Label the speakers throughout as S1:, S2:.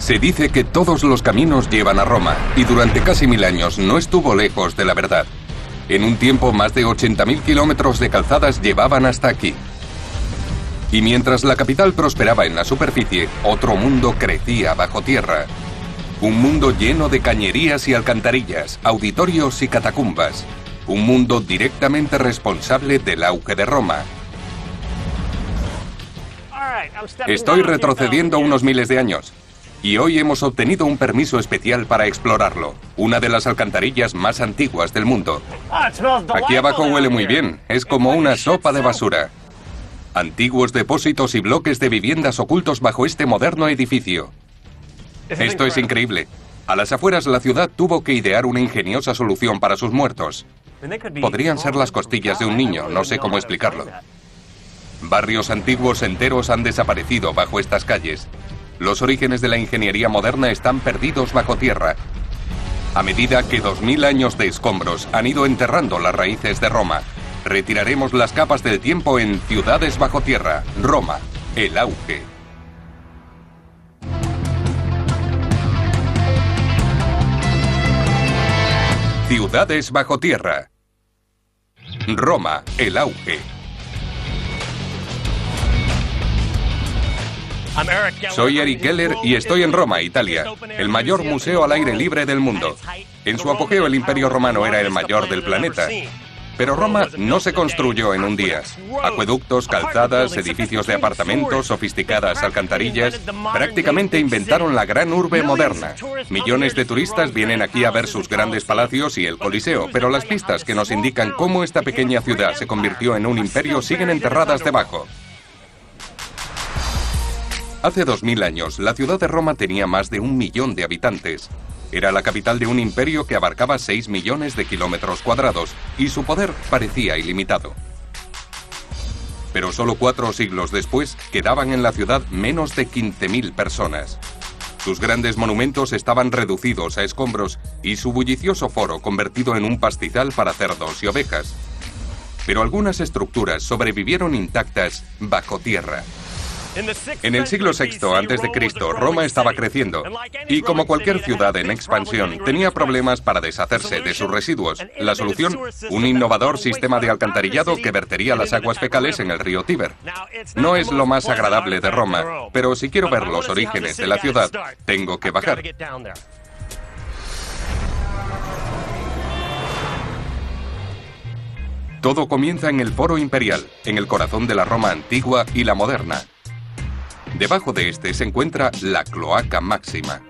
S1: Se dice que todos los caminos llevan a Roma, y durante casi 1000 años no estuvo lejos de la verdad. En un tiempo, más de 80.000 kilómetros de calzadas llevaban hasta aquí. Y mientras la capital prosperaba en la superficie, otro mundo crecía bajo tierra. Un mundo lleno de cañerías y alcantarillas, auditorios y catacumbas. Un mundo directamente responsable del auge de Roma. Estoy retrocediendo unos miles de años. Y hoy hemos obtenido un permiso especial para explorarlo. Una de las alcantarillas más antiguas del mundo. Aquí abajo huele muy bien. Es como una sopa de basura. Antiguos depósitos y bloques de viviendas ocultos bajo este moderno edificio. Esto es increíble. A las afueras, la ciudad tuvo que idear una ingeniosa solución para sus muertos. Podrían ser las costillas de un niño, no sé cómo explicarlo. Barrios antiguos enteros han desaparecido bajo estas calles. Los orígenes de la ingeniería moderna están perdidos bajo tierra, a medida que 2000 años de escombros han ido enterrando las raíces de Roma. Retiraremos las capas del tiempo en Ciudades bajo tierra. Roma, el auge. Ciudades bajo tierra. Roma, el auge. Soy Eric Geller y estoy en Roma, Italia, el mayor museo al aire libre del mundo. En su apogeo, el Imperio Romano era el mayor del planeta. Pero Roma no se construyó en un día. Acueductos, calzadas, edificios de apartamentos, sofisticadas alcantarillas, prácticamente inventaron la gran urbe moderna. Millones de turistas vienen aquí a ver sus grandes palacios y el Coliseo, pero las pistas que nos indican cómo esta pequeña ciudad se convirtió en un imperio siguen enterradas debajo. Hace 2000 años, la ciudad de Roma tenía más de 1 millón de habitantes. Era la capital de un imperio que abarcaba 6 millones de kilómetros cuadrados, y su poder parecía ilimitado. Pero solo 4 siglos después, quedaban en la ciudad menos de 15.000 personas. Sus grandes monumentos estaban reducidos a escombros, y su bullicioso foro convertido en un pastizal para cerdos y ovejas. Pero algunas estructuras sobrevivieron intactas bajo tierra. En el siglo VI a.C., Roma estaba creciendo, y como cualquier ciudad en expansión, tenía problemas para deshacerse de sus residuos. La solución, un innovador sistema de alcantarillado que vertería las aguas fecales en el río Tíber. No es lo más agradable de Roma, pero si quiero ver los orígenes de la ciudad, tengo que bajar. Todo comienza en el Foro Imperial, en el corazón de la Roma antigua y la moderna. Debajo de este se encuentra la Cloaca Máxima.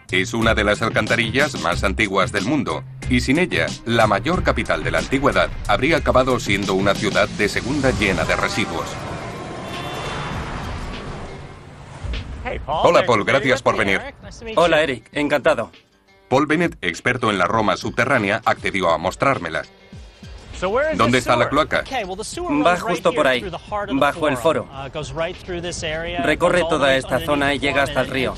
S1: Es una de las alcantarillas más antiguas del mundo, y sin ella, la mayor capital de la antigüedad habría acabado siendo una ciudad de segunda llena de residuos. Hola Paul, gracias por venir.
S2: Hola Eric, encantado.
S1: Paul Bennett, experto en la Roma subterránea, accedió a mostrármela. ¿Dónde está la cloaca?
S2: Va justo por ahí, bajo el foro. Recorre toda esta zona y llega hasta el río.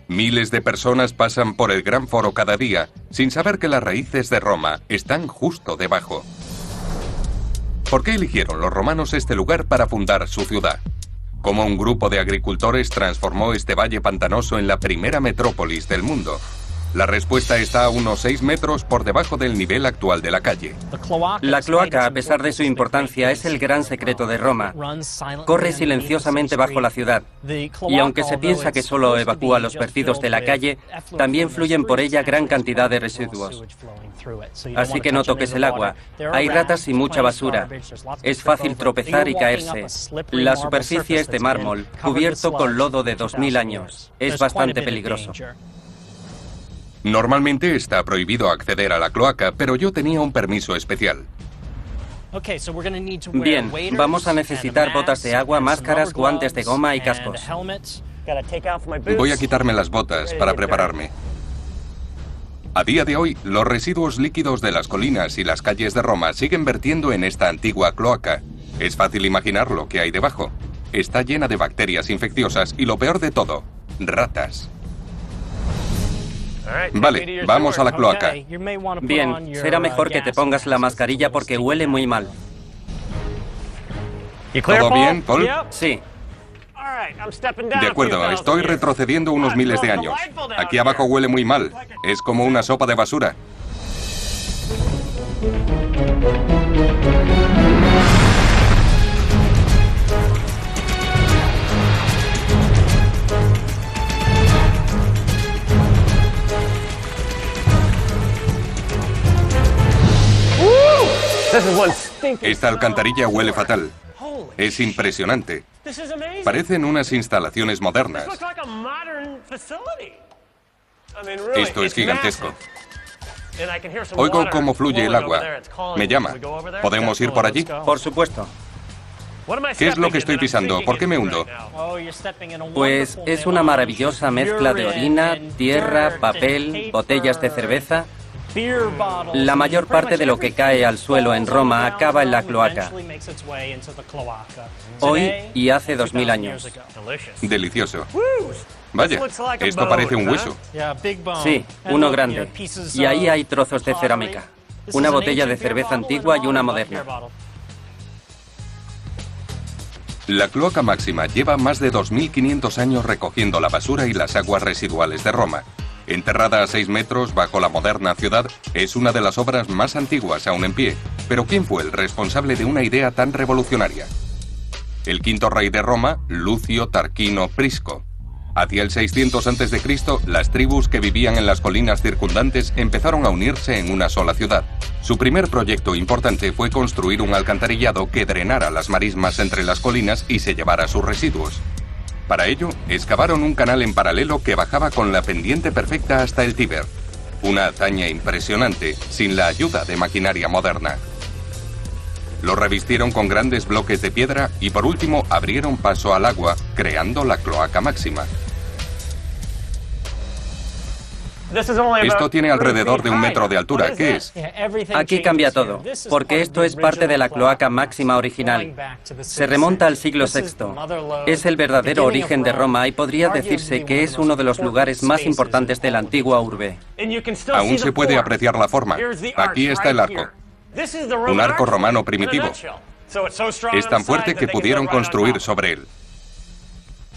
S1: Miles de personas pasan por el gran foro cada día, sin saber que las raíces de Roma están justo debajo. ¿Por qué eligieron los romanos este lugar para fundar su ciudad? ¿Cómo un grupo de agricultores transformó este valle pantanoso en la primera metrópolis del mundo? La respuesta está a unos 6 metros por debajo del nivel actual de la calle.
S2: La cloaca, a pesar de su importancia, es el gran secreto de Roma. Corre silenciosamente bajo la ciudad. Y aunque se piensa que solo evacúa los vertidos de la calle, también fluyen por ella gran cantidad de residuos. Así que no toques el agua. Hay ratas y mucha basura. Es fácil tropezar y caerse. La superficie es de mármol, cubierto con lodo de 2000 años. Es bastante peligroso.
S1: Normalmente está prohibido acceder a la cloaca, pero yo tenía un permiso especial.
S2: Bien, vamos a necesitar botas de agua, máscaras, guantes de goma y cascos.
S1: Voy a quitarme las botas para prepararme. A día de hoy, los residuos líquidos de las colinas y las calles de Roma siguen vertiendo en esta antigua cloaca. Es fácil imaginar lo que hay debajo. Está llena de bacterias infecciosas y lo peor de todo, ratas. Vale, vamos a la cloaca.
S2: Bien, será mejor que te pongas la mascarilla porque huele muy mal.
S1: ¿Todo bien, Paul?
S2: Sí.
S1: De acuerdo, estoy retrocediendo unos miles de años. Aquí abajo huele muy mal. Es como una sopa de basura. Esta alcantarilla huele fatal. Es impresionante. Parecen unas instalaciones modernas. Esto es gigantesco. Oigo cómo fluye el agua. Me llama. ¿Podemos ir por allí?
S2: Por supuesto.
S1: ¿Qué es lo que estoy pisando? ¿Por qué me hundo?
S2: Pues es una maravillosa mezcla de orina, tierra, papel, botellas de cerveza. La mayor parte de lo que cae al suelo en Roma acaba en la cloaca. Hoy y hace 2000 años.
S1: Delicioso. Vaya, esto parece un hueso.
S2: Sí, uno grande. Y ahí hay trozos de cerámica. Una botella de cerveza antigua y una moderna.
S1: La cloaca máxima lleva más de 2500 años recogiendo la basura y las aguas residuales de Roma. Enterrada a 6 metros bajo la moderna ciudad, es una de las obras más antiguas aún en pie. Pero ¿quién fue el responsable de una idea tan revolucionaria? El quinto rey de Roma, Lucio Tarquino Prisco. Hacia el 600 a.C., las tribus que vivían en las colinas circundantes empezaron a unirse en una sola ciudad. Su primer proyecto importante fue construir un alcantarillado que drenara las marismas entre las colinas y se llevara sus residuos. Para ello, excavaron un canal en paralelo que bajaba con la pendiente perfecta hasta el Tíber. Una hazaña impresionante, sin la ayuda de maquinaria moderna. Lo revistieron con grandes bloques de piedra y por último abrieron paso al agua, creando la cloaca máxima. Esto tiene alrededor de 1 metro de altura. ¿Qué es?
S2: Aquí cambia todo, porque esto es parte de la cloaca máxima original. Se remonta al siglo VI. Es el verdadero origen de Roma y podría decirse que es uno de los lugares más importantes de la antigua urbe.
S1: Aún se puede apreciar la forma. Aquí está el arco. Un arco romano primitivo. Es tan fuerte que pudieron construir sobre él.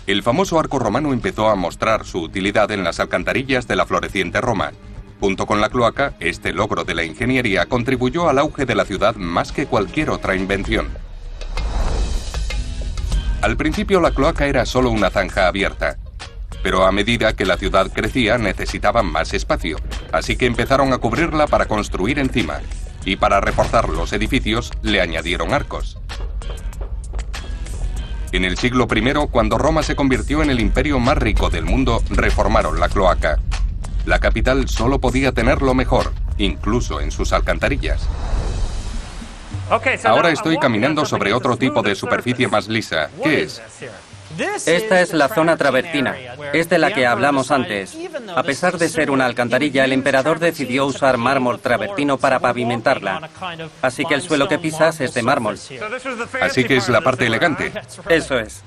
S1: El famoso arco romano empezó a mostrar su utilidad en las alcantarillas de la floreciente Roma. Junto con la cloaca, este logro de la ingeniería contribuyó al auge de la ciudad más que cualquier otra invención. Al principio la cloaca era solo una zanja abierta, pero a medida que la ciudad crecía necesitaban más espacio, así que empezaron a cubrirla para construir encima, y para reforzar los edificios le añadieron arcos. En el siglo I, cuando Roma se convirtió en el imperio más rico del mundo, reformaron la cloaca. La capital solo podía tener lo mejor, incluso en sus alcantarillas. Ahora estoy caminando sobre otro tipo de superficie más lisa. ¿Qué es?
S2: Esta es la zona travertina. Es de la que hablamos antes. A pesar de ser una alcantarilla, el emperador decidió usar mármol travertino para pavimentarla. Así que el suelo que pisas es de mármol.
S1: Así que es la parte elegante.
S2: Eso es.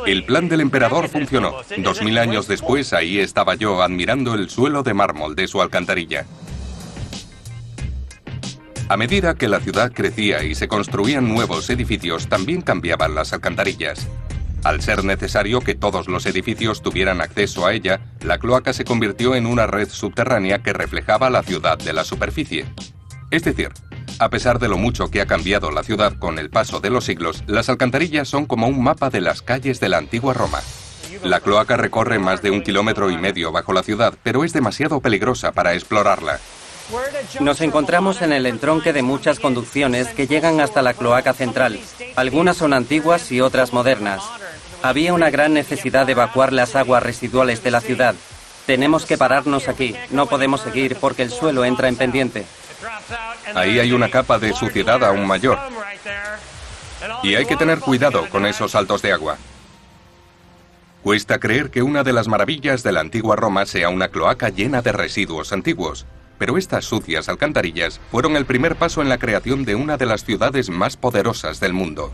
S1: El plan del emperador funcionó. 2000 años después, ahí estaba yo admirando el suelo de mármol de su alcantarilla. A medida que la ciudad crecía y se construían nuevos edificios, también cambiaban las alcantarillas. Al ser necesario que todos los edificios tuvieran acceso a ella, la cloaca se convirtió en una red subterránea que reflejaba la ciudad de la superficie. Es decir, a pesar de lo mucho que ha cambiado la ciudad con el paso de los siglos, las alcantarillas son como un mapa de las calles de la antigua Roma. La cloaca recorre más de 1,5 kilómetros bajo la ciudad, pero es demasiado peligrosa para explorarla.
S2: Nos encontramos en el entronque de muchas conducciones que llegan hasta la cloaca central. Algunas son antiguas y otras modernas. Había una gran necesidad de evacuar las aguas residuales de la ciudad. Tenemos que pararnos aquí. No podemos seguir porque el suelo entra en pendiente.
S1: Ahí hay una capa de suciedad aún mayor. Y hay que tener cuidado con esos saltos de agua. Cuesta creer que una de las maravillas de la antigua Roma sea una cloaca llena de residuos antiguos. Pero estas sucias alcantarillas fueron el primer paso en la creación de una de las ciudades más poderosas del mundo.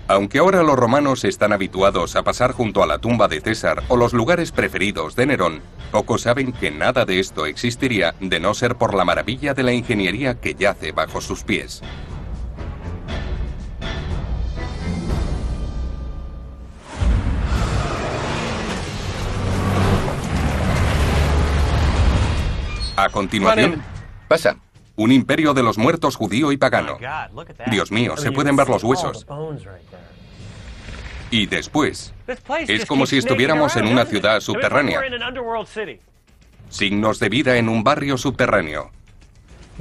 S1: Aunque ahora los romanos están habituados a pasar junto a la tumba de César o los lugares preferidos de Nerón, pocos saben que nada de esto existiría de no ser por la maravilla de la ingeniería que yace bajo sus pies. continuación,
S3: Pasa.
S1: un imperio de los muertos judío y pagano. Dios mío, se pueden ver los huesos. Y después, es como si estuviéramos en una ciudad subterránea. Signos de vida en un barrio subterráneo.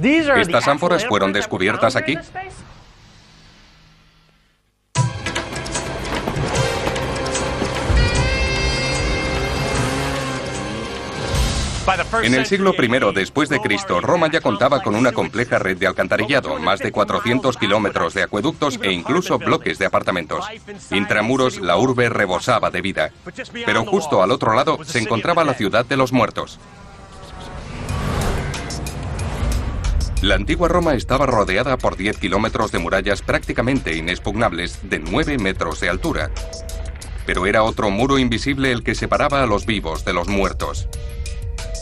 S1: ¿Estas ánforas fueron descubiertas aquí? En el siglo I después de Cristo, Roma ya contaba con una compleja red de alcantarillado, más de 400 kilómetros de acueductos e incluso bloques de apartamentos. Intramuros, la urbe rebosaba de vida. Pero justo al otro lado se encontraba la ciudad de los muertos. La antigua Roma estaba rodeada por 10 kilómetros de murallas prácticamente inexpugnables de 9 metros de altura. Pero era otro muro invisible el que separaba a los vivos de los muertos.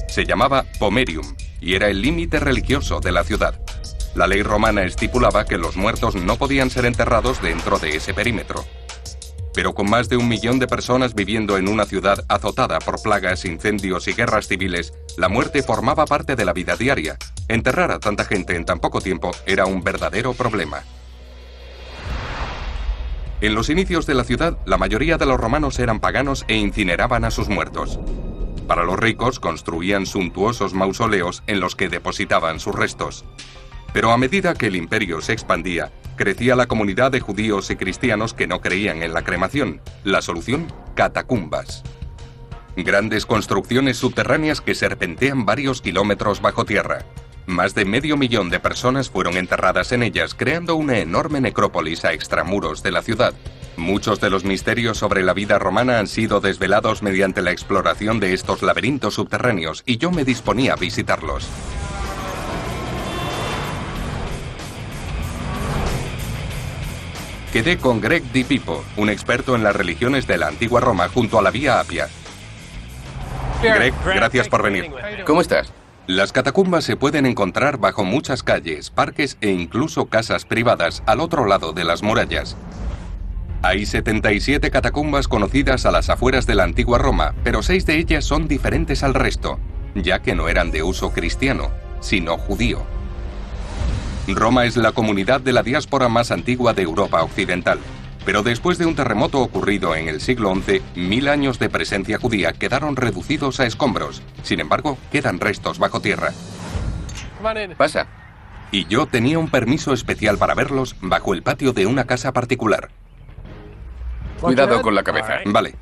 S1: Se llamaba Pomerium y era el límite religioso de la ciudad. La ley romana estipulaba que los muertos no podían ser enterrados dentro de ese perímetro. Pero con más de 1 millón de personas viviendo en una ciudad azotada por plagas, incendios y guerras civiles, la muerte formaba parte de la vida diaria. Enterrar a tanta gente en tan poco tiempo era un verdadero problema. En los inicios de la ciudad, la mayoría de los romanos eran paganos e incineraban a sus muertos. Para los ricos, construían suntuosos mausoleos en los que depositaban sus restos. Pero a medida que el imperio se expandía, crecía la comunidad de judíos y cristianos que no creían en la cremación. La solución: catacumbas. Grandes construcciones subterráneas que serpentean varios kilómetros bajo tierra. Más de 500.000 de personas fueron enterradas en ellas, creando una enorme necrópolis a extramuros de la ciudad. Muchos de los misterios sobre la vida romana han sido desvelados mediante la exploración de estos laberintos subterráneos, y yo me disponía a visitarlos. Quedé con Greg Di Pipo, un experto en las religiones de la antigua Roma, junto a la Vía Apia. Greg, gracias por venir.
S3: ¿Cómo estás?
S1: Las catacumbas se pueden encontrar bajo muchas calles, parques e incluso casas privadas al otro lado de las murallas. Hay 77 catacumbas conocidas a las afueras de la antigua Roma, pero 6 de ellas son diferentes al resto, ya que no eran de uso cristiano, sino judío. Roma es la comunidad de la diáspora más antigua de Europa Occidental, pero después de un terremoto ocurrido en el siglo XI, 1000 años de presencia judía quedaron reducidos a escombros. Sin embargo, quedan restos bajo tierra.
S3: Pasa.
S1: Y yo tenía un permiso especial para verlos bajo el patio de una casa particular.
S3: Cuidado con la cabeza.
S1: Vale.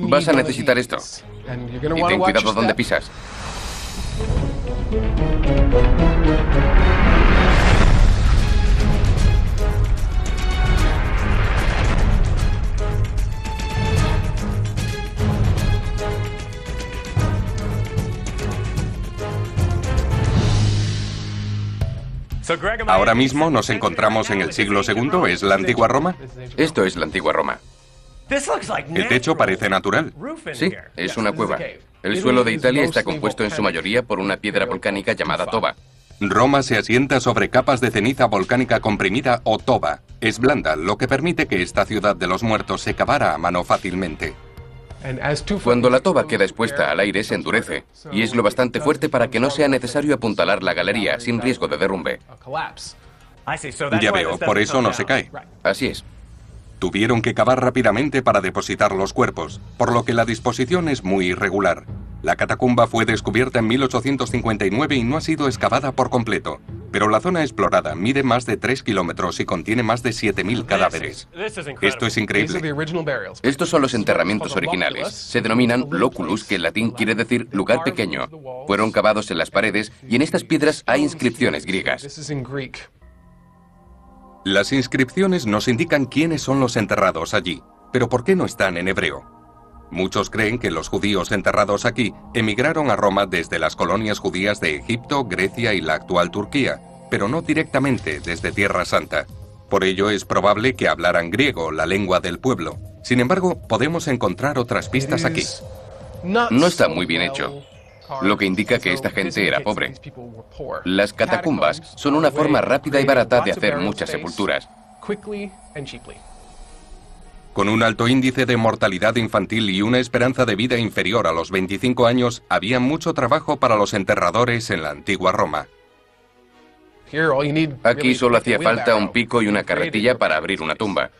S3: Vas a necesitar esto. Y ten cuidado donde pisas.
S1: Ahora mismo nos encontramos en el siglo II, ¿es la antigua Roma?
S3: Esto es la antigua Roma.
S1: El techo parece natural.
S3: Sí, es una cueva. El suelo de Italia está compuesto en su mayoría por una piedra volcánica llamada toba.
S1: Roma se asienta sobre capas de ceniza volcánica comprimida o toba. Es blanda, lo que permite que esta ciudad de los muertos se cavara a mano fácilmente.
S3: Cuando la toba queda expuesta al aire, se endurece, y es lo bastante fuerte para que no sea necesario apuntalar la galería sin riesgo de derrumbe.
S1: Ya veo, por eso no se cae.
S3: Así es.
S1: Tuvieron que cavar rápidamente para depositar los cuerpos, por lo que la disposición es muy irregular. La catacumba fue descubierta en 1859 y no ha sido excavada por completo, pero la zona explorada mide más de 3 kilómetros y contiene más de 7000 cadáveres. Esto es increíble.
S3: Estos son los enterramientos originales. Se denominan loculus, que en latín quiere decir lugar pequeño. Fueron cavados en las paredes y en estas piedras hay inscripciones griegas.
S1: Las inscripciones nos indican quiénes son los enterrados allí, pero ¿por qué no están en hebreo? Muchos creen que los judíos enterrados aquí emigraron a Roma desde las colonias judías de Egipto, Grecia y la actual Turquía, pero no directamente desde Tierra Santa. Por ello es probable que hablaran griego, la lengua del pueblo. Sin embargo, podemos encontrar otras pistas aquí.
S3: No está muy bien hecho, lo que indica que esta gente era pobre. Las catacumbas son una forma rápida y barata de hacer muchas sepulturas.
S1: Con un alto índice de mortalidad infantil y una esperanza de vida inferior a los 25 años, había mucho trabajo para los enterradores en la antigua Roma.
S3: Aquí solo hacía falta un pico y una carretilla para abrir una tumba.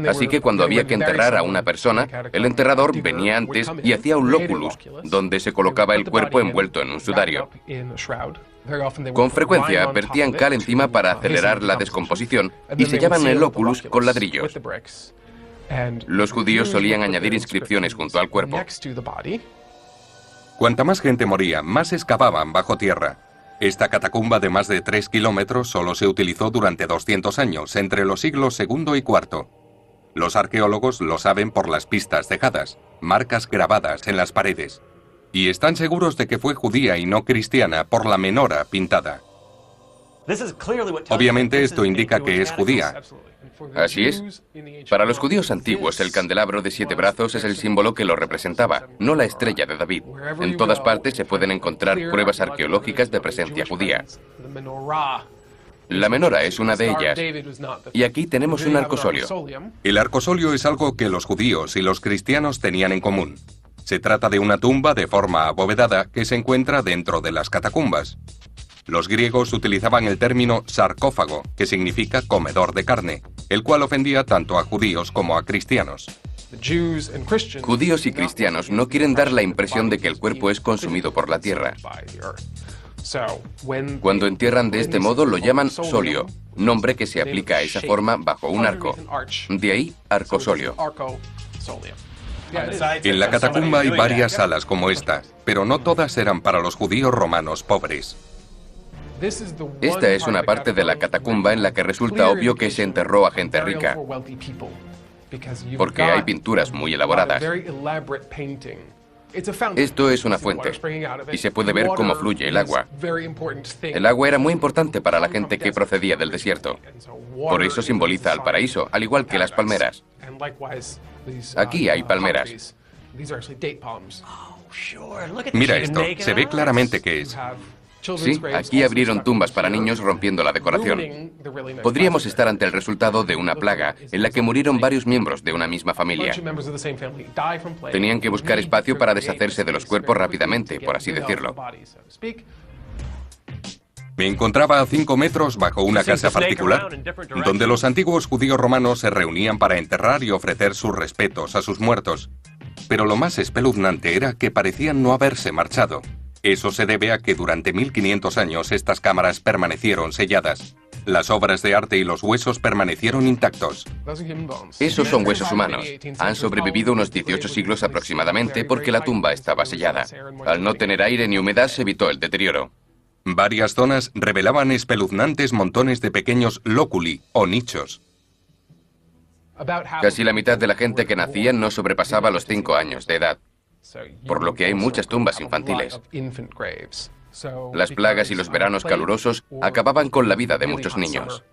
S3: Así que cuando había que enterrar a una persona, el enterrador venía antes y hacía un lóculus, donde se colocaba el cuerpo envuelto en un sudario. Con frecuencia vertían cal encima para acelerar la descomposición y sellaban el lóculus con ladrillos. Los judíos solían añadir inscripciones junto al cuerpo.
S1: Cuanta más gente moría, más excavaban bajo tierra. Esta catacumba de más de 3 kilómetros solo se utilizó durante 200 años, entre los siglos II y IV. Los arqueólogos lo saben por las pistas dejadas, marcas grabadas en las paredes. Y están seguros de que fue judía y no cristiana por la menora pintada. Obviamente esto indica que es judía.
S3: Así es. Para los judíos antiguos, el candelabro de 7 brazos es el símbolo que lo representaba, no la estrella de David. En todas partes se pueden encontrar pruebas arqueológicas de presencia judía. La menora es una de ellas. Y aquí tenemos un arcosolio.
S1: El arcosolio es algo que los judíos y los cristianos tenían en común. Se trata de una tumba de forma abovedada que se encuentra dentro de las catacumbas. Los griegos utilizaban el término sarcófago, que significa comedor de carne, el cual ofendía tanto a judíos como a cristianos.
S3: Judíos y cristianos no quieren dar la impresión de que el cuerpo es consumido por la tierra. Cuando entierran de este modo lo llaman solio, nombre que se aplica a esa forma bajo un arco. De ahí arcosolio.
S1: En la catacumba hay varias salas como esta, pero no todas eran para los judíos romanos pobres.
S3: Esta es una parte de la catacumba en la que resulta obvio que se enterró a gente rica, porque hay pinturas muy elaboradas. Esto es una fuente, y se puede ver cómo fluye el agua. El agua era muy importante para la gente que procedía del desierto. Por eso simboliza al paraíso, al igual que las palmeras. Aquí hay palmeras.
S1: Mira esto, se ve claramente que es.
S3: Sí, aquí abrieron tumbas para niños rompiendo la decoración. Podríamos estar ante el resultado de una plaga en la que murieron varios miembros de una misma familia. Tenían que buscar espacio para deshacerse de los cuerpos rápidamente, por así decirlo.
S1: Me encontraba a 5 metros bajo una casa particular, donde los antiguos judíos romanos se reunían para enterrar y ofrecer sus respetos a sus muertos. Pero lo más espeluznante era que parecían no haberse marchado. Eso se debe a que durante 1500 años estas cámaras permanecieron selladas. Las obras de arte y los huesos permanecieron intactos.
S3: Esos son huesos humanos. Han sobrevivido unos 18 siglos aproximadamente porque la tumba estaba sellada. Al no tener aire ni humedad se evitó el deterioro.
S1: Varias zonas revelaban espeluznantes montones de pequeños lóculi o nichos.
S3: Casi la mitad de la gente que nacía no sobrepasaba los 5 años de edad, por lo que hay muchas tumbas infantiles. Las plagas y los veranos calurosos acababan con la vida de muchos niños.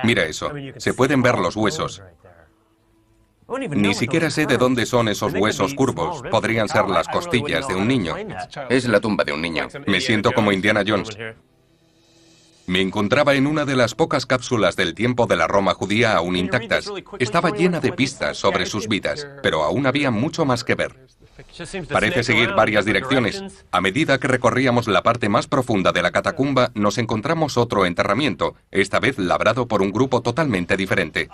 S1: Mira eso, se pueden ver los huesos. Ni siquiera sé de dónde son esos huesos curvos. Podrían ser las costillas de un niño.
S3: Es la tumba de un niño.
S1: Me siento como Indiana Jones. Me encontraba en una de las pocas cápsulas del tiempo de la Roma judía aún intactas. Estaba llena de pistas sobre sus vidas, pero aún había mucho más que ver. Parece seguir varias direcciones. A medida que recorríamos la parte más profunda de la catacumba, nos encontramos otro enterramiento, esta vez labrado por un grupo totalmente diferente.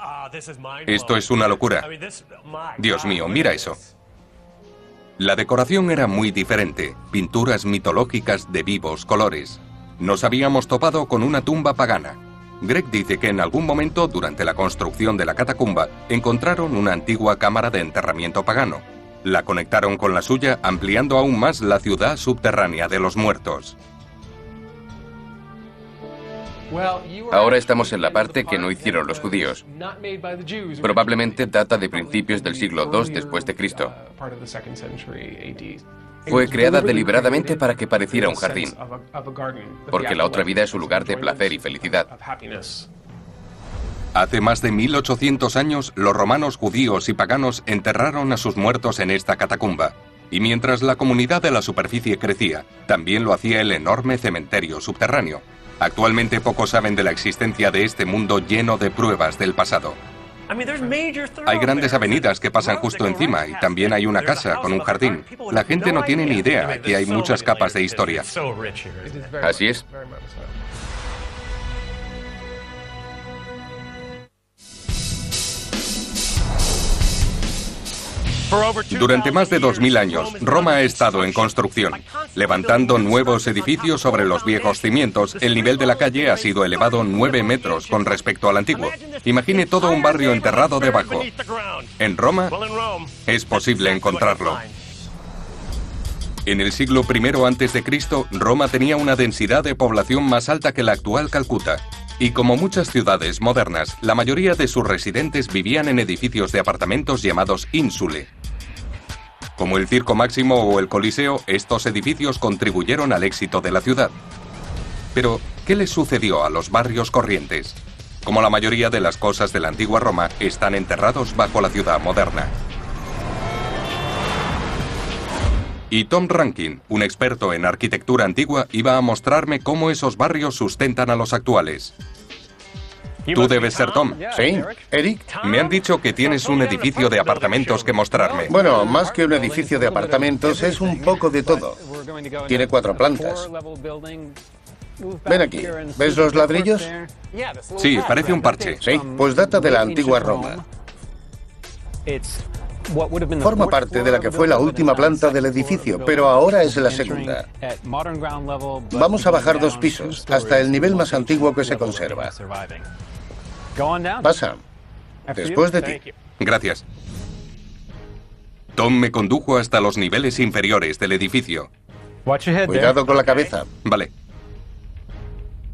S1: Esto es una locura. Dios mío, mira eso. La decoración era muy diferente, pinturas mitológicas de vivos colores. Nos habíamos topado con una tumba pagana. Greg dice que en algún momento, durante la construcción de la catacumba, encontraron una antigua cámara de enterramiento pagano. La conectaron con la suya, ampliando aún más la ciudad subterránea de los muertos.
S3: Ahora estamos en la parte que no hicieron los judíos. Probablemente data de principios del siglo II después de Cristo. Fue creada deliberadamente para que pareciera un jardín, porque la otra vida es un lugar de placer y felicidad.
S1: Hace más de 1800 años, los romanos judíos y paganos enterraron a sus muertos en esta catacumba. Y mientras la comunidad de la superficie crecía, también lo hacía el enorme cementerio subterráneo. Actualmente pocos saben de la existencia de este mundo lleno de pruebas del pasado. Hay grandes avenidas que pasan justo encima y también hay una casa con un jardín. La gente no tiene ni idea, aquí hay muchas capas de historia.
S3: Así es.
S1: Durante más de 2000 años, Roma ha estado en construcción. Levantando nuevos edificios sobre los viejos cimientos, el nivel de la calle ha sido elevado 9 metros con respecto al antiguo. Imagine todo un barrio enterrado debajo. En Roma, es posible encontrarlo. En el siglo I a.C., Roma tenía una densidad de población más alta que la actual Calcuta. Y como muchas ciudades modernas, la mayoría de sus residentes vivían en edificios de apartamentos llamados insulae. Como el Circo Máximo o el Coliseo, estos edificios contribuyeron al éxito de la ciudad. Pero, ¿qué les sucedió a los barrios corrientes? Como la mayoría de las cosas de la antigua Roma, están enterrados bajo la ciudad moderna. Y Tom Rankin, un experto en arquitectura antigua, iba a mostrarme cómo esos barrios sustentan a los actuales. Tú debes ser Tom.
S4: Sí, Eric.
S1: Me han dicho que tienes un edificio de apartamentos que mostrarme.
S4: Bueno, más que un edificio de apartamentos, es un poco de todo. Tiene 4 plantas. Ven aquí. ¿Ves los ladrillos?
S1: Sí, parece un parche.
S4: Sí, pues data de la antigua Roma. Forma parte de la que fue la última planta del edificio, pero ahora es la segunda. Vamos a bajar 2 pisos, hasta el nivel más antiguo que se conserva. Pasa. Después de ti.
S1: Gracias. Tom me condujo hasta los niveles inferiores del edificio.
S4: Cuidado con la cabeza.
S1: Vale.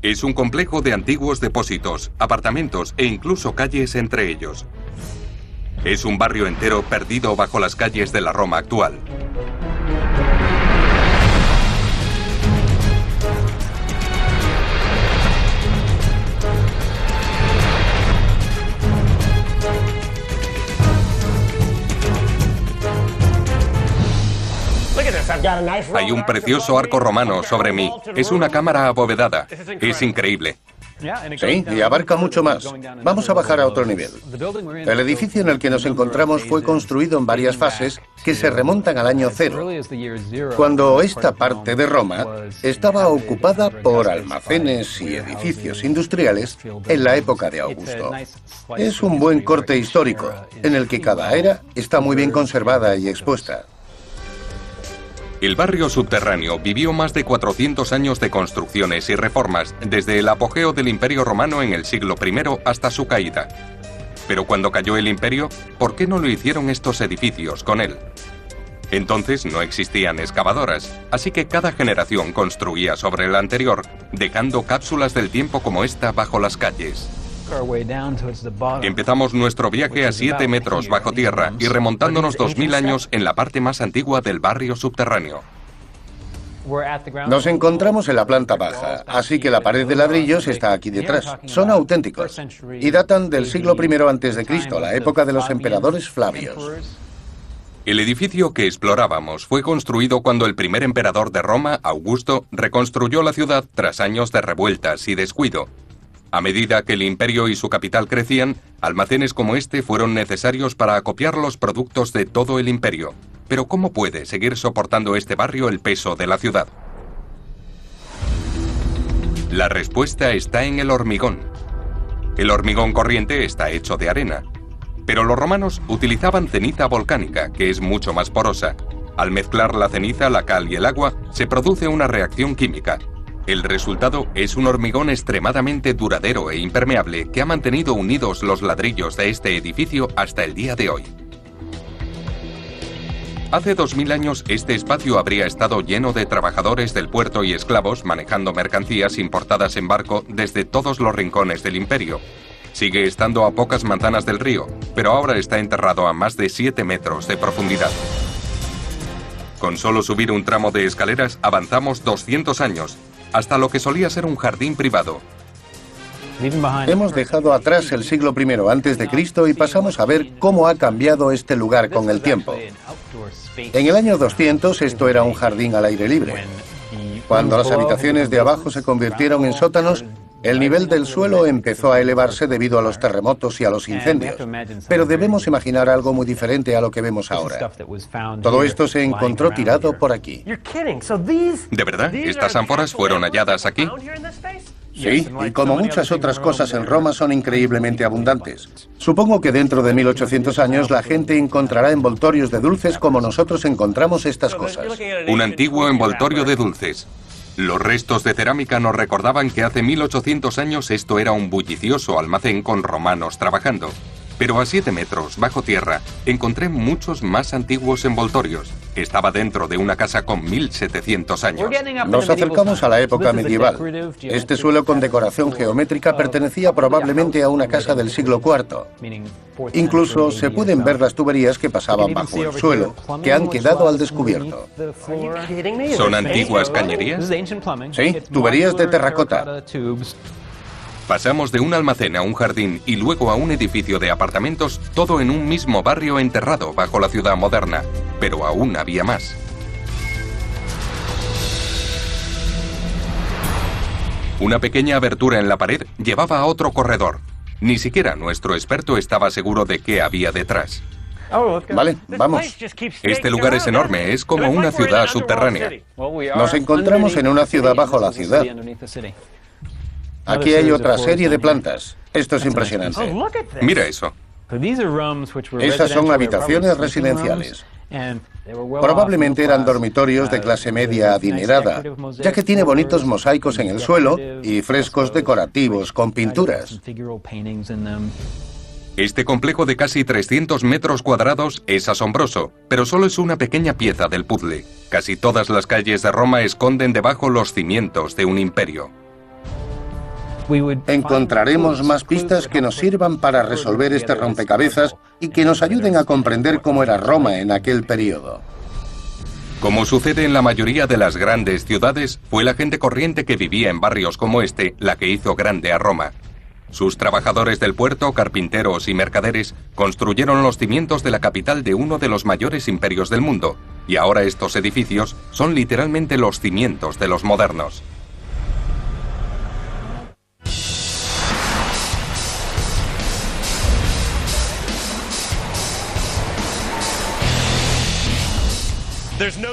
S1: Es un complejo de antiguos depósitos, apartamentos e incluso calles entre ellos. Es un barrio entero perdido bajo las calles de la Roma actual. Hay un precioso arco romano sobre mí. Es una cámara abovedada. Es increíble.
S4: Sí, y abarca mucho más. Vamos a bajar a otro nivel. El edificio en el que nos encontramos fue construido en varias fases que se remontan al año 0, cuando esta parte de Roma estaba ocupada por almacenes y edificios industriales en la época de Augusto. Es un buen corte histórico, en el que cada era está muy bien conservada y expuesta.
S1: El barrio subterráneo vivió más de 400 años de construcciones y reformas desde el apogeo del Imperio Romano en el siglo I hasta su caída. Pero cuando cayó el imperio, ¿por qué no lo hicieron estos edificios con él? Entonces no existían excavadoras, así que cada generación construía sobre la anterior, dejando cápsulas del tiempo como esta bajo las calles. Empezamos nuestro viaje a 7 metros bajo tierra y remontándonos 2000 años en la parte más antigua del barrio subterráneo.
S4: Nos encontramos en la planta baja, así que la pared de ladrillos está aquí detrás. Son auténticos y datan del siglo I a.C., la época de los emperadores Flavios.
S1: El edificio que explorábamos fue construido cuando el primer emperador de Roma, Augusto, reconstruyó la ciudad tras años de revueltas y descuido. A medida que el imperio y su capital crecían, almacenes como este fueron necesarios para acopiar los productos de todo el imperio. Pero ¿cómo puede seguir soportando este barrio el peso de la ciudad? La respuesta está en el hormigón. El hormigón corriente está hecho de arena. Pero los romanos utilizaban ceniza volcánica, que es mucho más porosa. Al mezclar la ceniza, la cal y el agua, se produce una reacción química. El resultado es un hormigón extremadamente duradero e impermeable que ha mantenido unidos los ladrillos de este edificio hasta el día de hoy. Hace 2000 años este espacio habría estado lleno de trabajadores del puerto y esclavos manejando mercancías importadas en barco desde todos los rincones del imperio. Sigue estando a pocas manzanas del río, pero ahora está enterrado a más de 7 metros de profundidad. Con solo subir un tramo de escaleras avanzamos 200 años, hasta lo que solía ser un jardín privado.
S4: Hemos dejado atrás el siglo I a.C. y pasamos a ver cómo ha cambiado este lugar con el tiempo. En el año 200 esto era un jardín al aire libre. Cuando las habitaciones de abajo se convirtieron en sótanos, el nivel del suelo empezó a elevarse debido a los terremotos y a los incendios. Pero debemos imaginar algo muy diferente a lo que vemos ahora. Todo esto se encontró tirado por aquí.
S1: ¿De verdad? ¿Estas ánforas fueron halladas aquí?
S4: Sí, y como muchas otras cosas en Roma son increíblemente abundantes. Supongo que dentro de 1800 años la gente encontrará envoltorios de dulces como nosotros encontramos estas cosas.
S1: Un antiguo envoltorio de dulces. Los restos de cerámica nos recordaban que hace 1800 años esto era un bullicioso almacén con romanos trabajando. Pero a 7 metros, bajo tierra, encontré muchos más antiguos envoltorios. Estaba dentro de una casa con 1700 años.
S4: Nos acercamos a la época medieval. Este suelo con decoración geométrica pertenecía probablemente a una casa del siglo IV. Incluso se pueden ver las tuberías que pasaban bajo el suelo, que han quedado al descubierto.
S1: ¿Son antiguas cañerías?
S4: Sí, tuberías de terracota.
S1: Pasamos de un almacén a un jardín y luego a un edificio de apartamentos, todo en un mismo barrio enterrado bajo la ciudad moderna. Pero aún había más. Una pequeña abertura en la pared llevaba a otro corredor. Ni siquiera nuestro experto estaba seguro de qué había detrás.
S4: Vale, vamos.
S1: Este lugar es enorme, es como una ciudad subterránea.
S4: Nos encontramos en una ciudad bajo la ciudad. Aquí hay otra serie de plantas. Esto es impresionante.
S1: Mira eso.
S4: Esas son habitaciones residenciales. Probablemente eran dormitorios de clase media adinerada, ya que tiene bonitos mosaicos en el suelo y frescos decorativos con pinturas.
S1: Este complejo de casi 300 metros cuadrados es asombroso, pero solo es una pequeña pieza del puzzle. Casi todas las calles de Roma esconden debajo los cimientos de un imperio.
S4: Encontraremos más pistas que nos sirvan para resolver este rompecabezas y que nos ayuden a comprender cómo era Roma en aquel periodo.
S1: Como sucede en la mayoría de las grandes ciudades, fue la gente corriente que vivía en barrios como este la que hizo grande a Roma. Sus trabajadores del puerto, carpinteros y mercaderes construyeron los cimientos de la capital de uno de los mayores imperios del mundo, y ahora estos edificios son literalmente los cimientos de los modernos.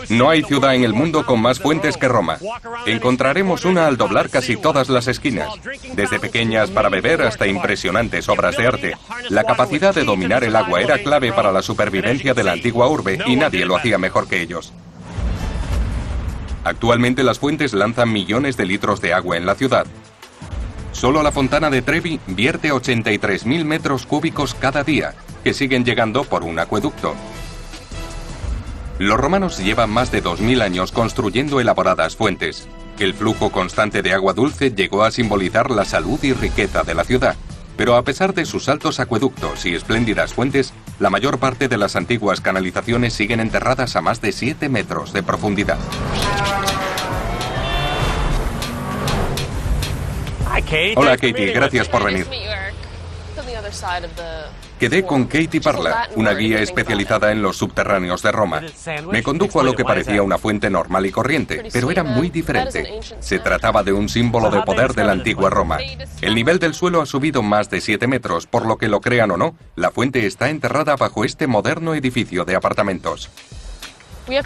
S1: No hay ciudad en el mundo con más fuentes que Roma. Encontraremos una al doblar casi todas las esquinas, desde pequeñas para beber hasta impresionantes obras de arte. La capacidad de dominar el agua era clave para la supervivencia de la antigua urbe y nadie lo hacía mejor que ellos. Actualmente las fuentes lanzan millones de litros de agua en la ciudad. Solo la Fontana de Trevi vierte 83.000 metros cúbicos cada día, que siguen llegando por un acueducto. Los romanos llevan más de 2000 años construyendo elaboradas fuentes. El flujo constante de agua dulce llegó a simbolizar la salud y riqueza de la ciudad. Pero a pesar de sus altos acueductos y espléndidas fuentes, la mayor parte de las antiguas canalizaciones siguen enterradas a más de 7 metros de profundidad. Hola Katie, gracias por venir. Quedé con Katie Parla, una guía especializada en los subterráneos de Roma. Me condujo a lo que parecía una fuente normal y corriente, pero era muy diferente. Se trataba de un símbolo de poder de la antigua Roma. El nivel del suelo ha subido más de 7 metros, por lo que lo crean o no, la fuente está enterrada bajo este moderno edificio de apartamentos.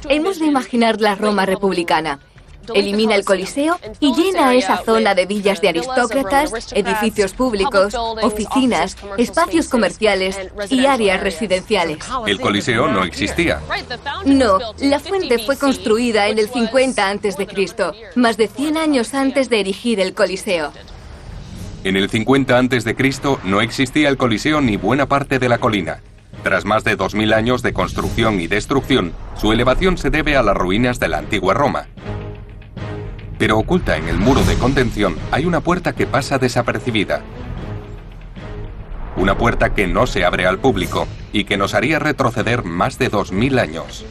S5: Hemos de imaginar la Roma republicana. Elimina el Coliseo y llena esa zona de villas de aristócratas, edificios públicos, oficinas, espacios comerciales y áreas residenciales.
S1: El Coliseo no existía.
S5: No, la fuente fue construida en el 50 a.C., más de 100 años antes de erigir el Coliseo.
S1: En el 50 a.C. no existía el Coliseo ni buena parte de la colina. Tras más de 2000 años de construcción y destrucción, su elevación se debe a las ruinas de la antigua Roma. Pero oculta en el muro de contención hay una puerta que pasa desapercibida. Una puerta que no se abre al público y que nos haría retroceder más de 2000 años.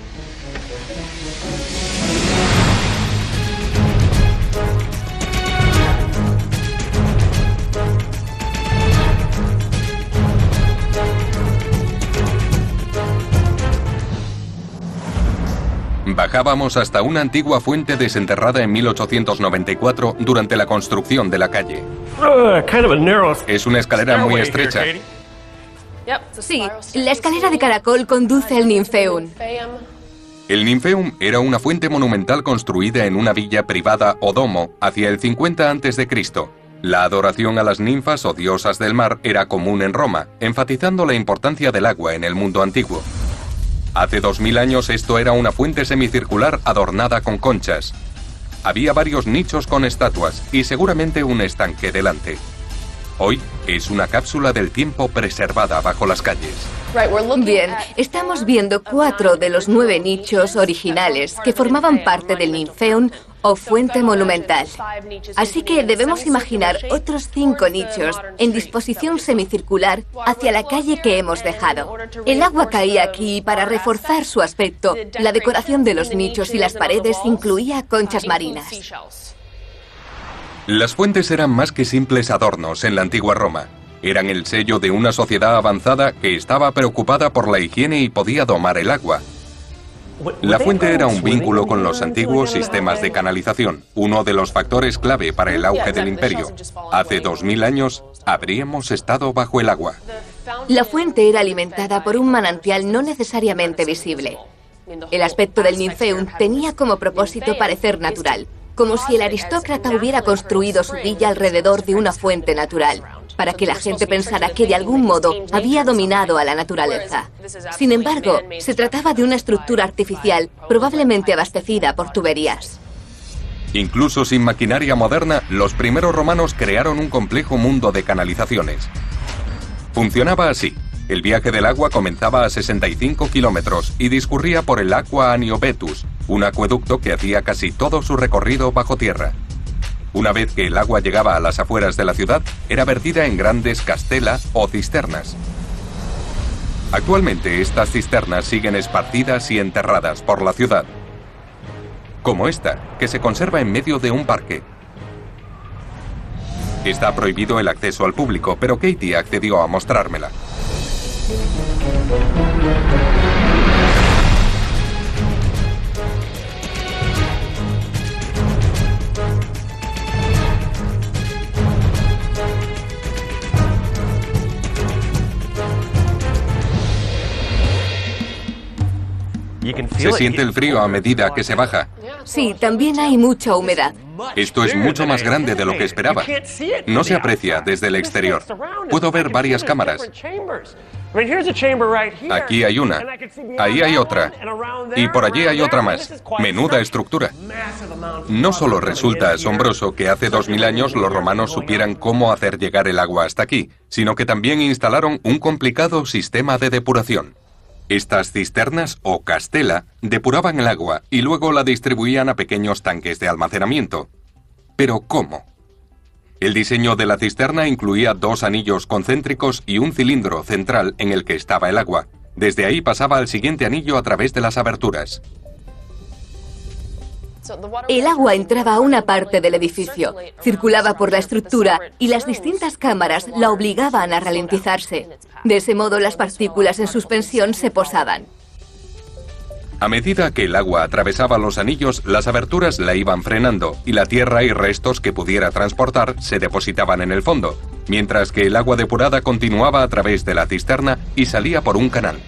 S1: Bajábamos hasta una antigua fuente desenterrada en 1894 durante la construcción de la calle. Es una escalera muy estrecha.
S5: Sí, la escalera de caracol conduce al Ninfeum.
S1: El Ninfeum era una fuente monumental construida en una villa privada o domo hacia el 50 a.C. La adoración a las ninfas o diosas del mar era común en Roma, enfatizando la importancia del agua en el mundo antiguo. Hace 2000 años esto era una fuente semicircular adornada con conchas. Había varios nichos con estatuas y seguramente un estanque delante. Hoy es una cápsula del tiempo preservada bajo las calles.
S5: Bien, estamos viendo 4 de los 9 nichos originales que formaban parte del Ninfeum o fuente monumental. Así que debemos imaginar otros 5 nichos en disposición semicircular hacia la calle que hemos dejado. El agua caía aquí y para reforzar su aspecto, la decoración de los nichos y las paredes incluía conchas marinas.
S1: Las fuentes eran más que simples adornos en la antigua Roma. Eran el sello de una sociedad avanzada que estaba preocupada por la higiene y podía domar el agua. La fuente era un vínculo con los antiguos sistemas de canalización, uno de los factores clave para el auge del imperio. Hace 2000 años habríamos estado bajo el agua.
S5: La fuente era alimentada por un manantial no necesariamente visible. El aspecto del Ninfeum tenía como propósito parecer natural, como si el aristócrata hubiera construido su villa alrededor de una fuente natural, para que la gente pensara que de algún modo había dominado a la naturaleza. Sin embargo, se trataba de una estructura artificial, probablemente abastecida por tuberías.
S1: Incluso sin maquinaria moderna, los primeros romanos crearon un complejo mundo de canalizaciones. Funcionaba así. El viaje del agua comenzaba a 65 kilómetros y discurría por el Aqua Aniobetus, un acueducto que hacía casi todo su recorrido bajo tierra. Una vez que el agua llegaba a las afueras de la ciudad, era vertida en grandes castela o cisternas. Actualmente estas cisternas siguen esparcidas y enterradas por la ciudad. Como esta, que se conserva en medio de un parque. Está prohibido el acceso al público, pero Katie accedió a mostrármela. Se siente el frío a medida que se baja.
S5: Sí, también hay mucha humedad.
S1: Esto es mucho más grande de lo que esperaba. No se aprecia desde el exterior. Puedo ver varias cámaras. Aquí hay una, ahí hay otra, y por allí hay otra más. Menuda estructura. No solo resulta asombroso que hace 2000 años los romanos supieran cómo hacer llegar el agua hasta aquí, sino que también instalaron un complicado sistema de depuración. Estas cisternas o castela depuraban el agua y luego la distribuían a pequeños tanques de almacenamiento. ¿Pero cómo? El diseño de la cisterna incluía 2 anillos concéntricos y un cilindro central en el que estaba el agua. Desde ahí pasaba al siguiente anillo a través de las aberturas.
S5: El agua entraba a una parte del edificio, circulaba por la estructura y las distintas cámaras la obligaban a ralentizarse. De ese modo, las partículas en suspensión se posaban.
S1: A medida que el agua atravesaba los anillos, las aberturas la iban frenando y la tierra y restos que pudiera transportar se depositaban en el fondo, mientras que el agua depurada continuaba a través de la cisterna y salía por un canal.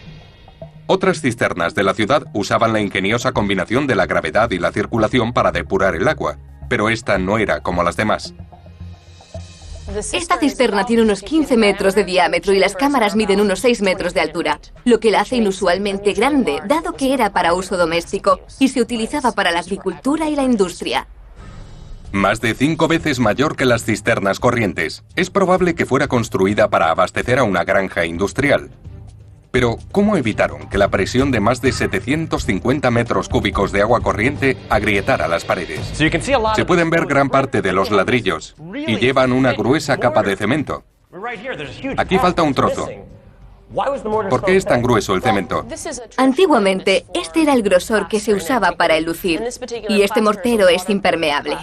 S1: Otras cisternas de la ciudad usaban la ingeniosa combinación de la gravedad y la circulación para depurar el agua, pero esta no era como las demás.
S5: Esta cisterna tiene unos 15 metros de diámetro y las cámaras miden unos 6 metros de altura, lo que la hace inusualmente grande, dado que era para uso doméstico y se utilizaba para la agricultura y la industria.
S1: Más de 5 veces mayor que las cisternas corrientes. Es probable que fuera construida para abastecer a una granja industrial. Pero, ¿cómo evitaron que la presión de más de 750 metros cúbicos de agua corriente agrietara las paredes? Se pueden ver gran parte de los ladrillos y llevan una gruesa capa de cemento. Aquí falta un trozo. ¿Por qué es tan grueso el cemento?
S5: Antiguamente, este era el grosor que se usaba para enlucir, y este mortero es impermeable.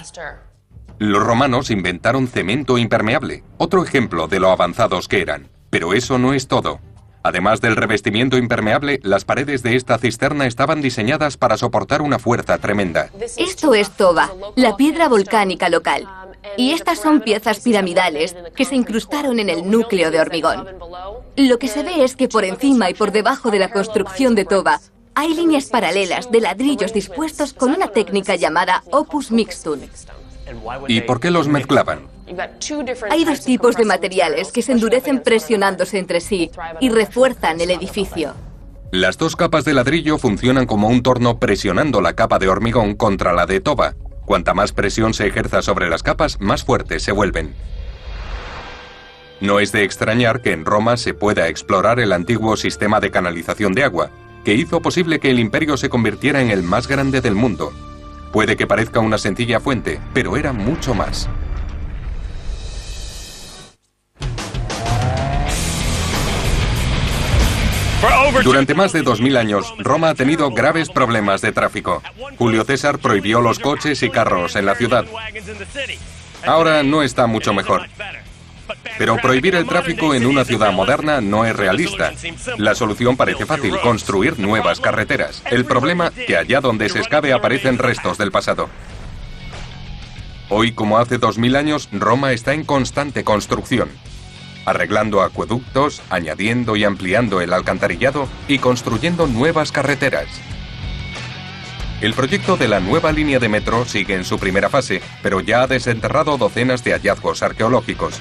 S1: Los romanos inventaron cemento impermeable, otro ejemplo de lo avanzados que eran. Pero eso no es todo. Además del revestimiento impermeable, las paredes de esta cisterna estaban diseñadas para soportar una fuerza tremenda.
S5: Esto es toba, la piedra volcánica local. Y estas son piezas piramidales que se incrustaron en el núcleo de hormigón. Lo que se ve es que por encima y por debajo de la construcción de toba hay líneas paralelas de ladrillos dispuestos con una técnica llamada opus mixtum.
S1: ¿Y por qué los mezclaban?
S5: Hay dos tipos de materiales que se endurecen presionándose entre sí y refuerzan el edificio.
S1: Las dos capas de ladrillo funcionan como un torno presionando la capa de hormigón contra la de toba. Cuanta más presión se ejerza sobre las capas, más fuertes se vuelven. No es de extrañar que en Roma se pueda explorar el antiguo sistema de canalización de agua, que hizo posible que el imperio se convirtiera en el más grande del mundo. Puede que parezca una sencilla fuente, pero era mucho más. Durante más de 2000 años, Roma ha tenido graves problemas de tráfico. Julio César prohibió los coches y carros en la ciudad. Ahora no está mucho mejor. Pero prohibir el tráfico en una ciudad moderna no es realista. La solución parece fácil, construir nuevas carreteras. El problema, que allá donde se excave aparecen restos del pasado. Hoy, como hace 2000 años, Roma está en constante construcción, arreglando acueductos, añadiendo y ampliando el alcantarillado y construyendo nuevas carreteras. El proyecto de la nueva línea de metro sigue en su primera fase, pero ya ha desenterrado docenas de hallazgos arqueológicos.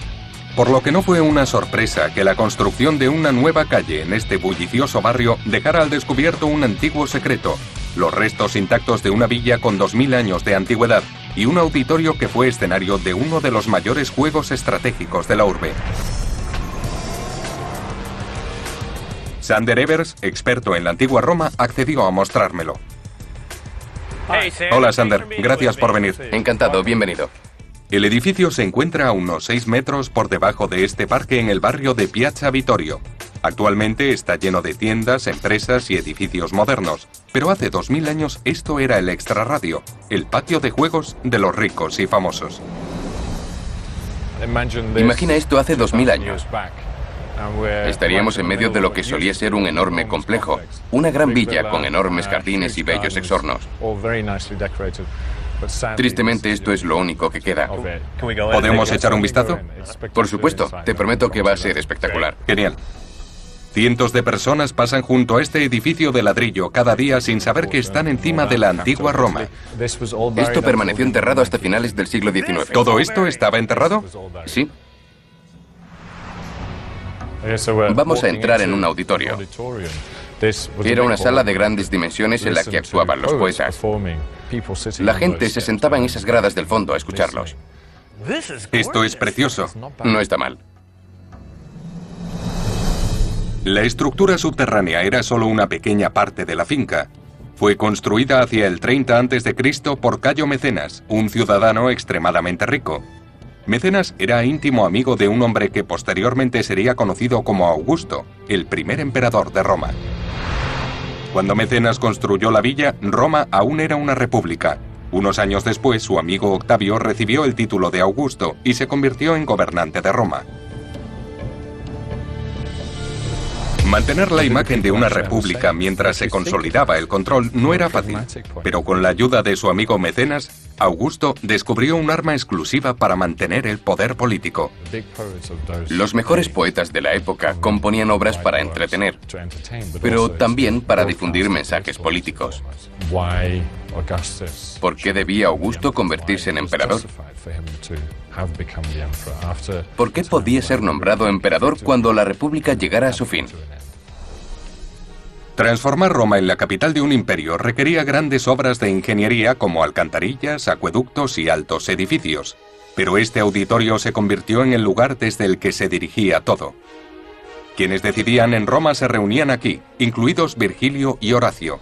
S1: Por lo que no fue una sorpresa que la construcción de una nueva calle en este bullicioso barrio dejara al descubierto un antiguo secreto: los restos intactos de una villa con 2000 años de antigüedad y un auditorio que fue escenario de uno de los mayores juegos estratégicos de la urbe. Sander Evers, experto en la antigua Roma, accedió a mostrármelo. Hola Sander, gracias por venir.
S3: Encantado, bienvenido.
S1: El edificio se encuentra a unos 6 metros por debajo de este parque en el barrio de Piazza Vittorio. Actualmente está lleno de tiendas, empresas y edificios modernos, pero hace 2000 años esto era el extrarradio, el patio de juegos de los ricos y famosos.
S3: Imagina esto hace 2000 años. Estaríamos en medio de lo que solía ser un enorme complejo, una gran villa con enormes jardines y bellos exornos. Tristemente, esto es lo único que queda.
S1: ¿Podemos echar un vistazo?
S3: Por supuesto, te prometo que va a ser espectacular.
S1: Genial. Cientos de personas pasan junto a este edificio de ladrillo cada día sin saber que están encima de la antigua Roma.
S3: Esto permaneció enterrado hasta finales del siglo XIX.
S1: ¿Todo esto estaba enterrado?
S3: Sí. Vamos a entrar en un auditorio. Era una sala de grandes dimensiones en la que actuaban los poetas. La gente se sentaba en esas gradas del fondo a escucharlos.
S1: Esto es precioso.
S3: No está mal.
S1: La estructura subterránea era solo una pequeña parte de la finca. Fue construida hacia el 30 a.C. por Cayo Mecenas, un ciudadano extremadamente rico. Mecenas era íntimo amigo de un hombre que posteriormente sería conocido como Augusto, el primer emperador de Roma. Cuando Mecenas construyó la villa, Roma aún era una república. Unos años después, su amigo Octavio recibió el título de Augusto y se convirtió en gobernante de Roma. Mantener la imagen de una república mientras se consolidaba el control no era fácil, pero con la ayuda de su amigo Mecenas, Augusto descubrió un arma exclusiva para mantener el poder político.
S3: Los mejores poetas de la época componían obras para entretener, pero también para difundir mensajes políticos. ¿Por qué debía Augusto convertirse en emperador? ¿Por qué podía ser nombrado emperador cuando la república llegara a su fin?
S1: Transformar Roma en la capital de un imperio requería grandes obras de ingeniería como alcantarillas, acueductos y altos edificios. Pero este auditorio se convirtió en el lugar desde el que se dirigía todo. Quienes decidían en Roma se reunían aquí, incluidos Virgilio y Horacio.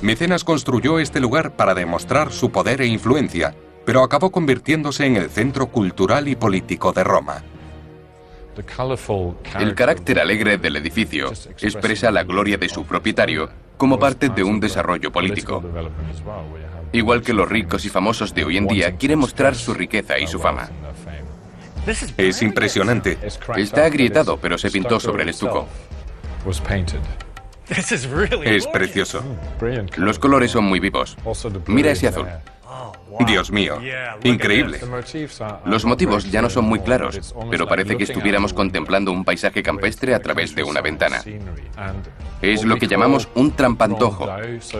S1: Mecenas construyó este lugar para demostrar su poder e influencia, pero acabó convirtiéndose en el centro cultural y político de Roma.
S3: El carácter alegre del edificio expresa la gloria de su propietario como parte de un desarrollo político. Igual que los ricos y famosos de hoy en día quieren mostrar su riqueza y su fama.
S1: Es impresionante.
S3: Está agrietado, pero se pintó sobre el estuco.
S1: Es precioso.
S3: Los colores son muy vivos. Mira ese azul.
S1: Dios mío, increíble.
S3: Los motivos ya no son muy claros, pero parece que estuviéramos contemplando un paisaje campestre a través de una ventana. Es lo que llamamos un trampantojo.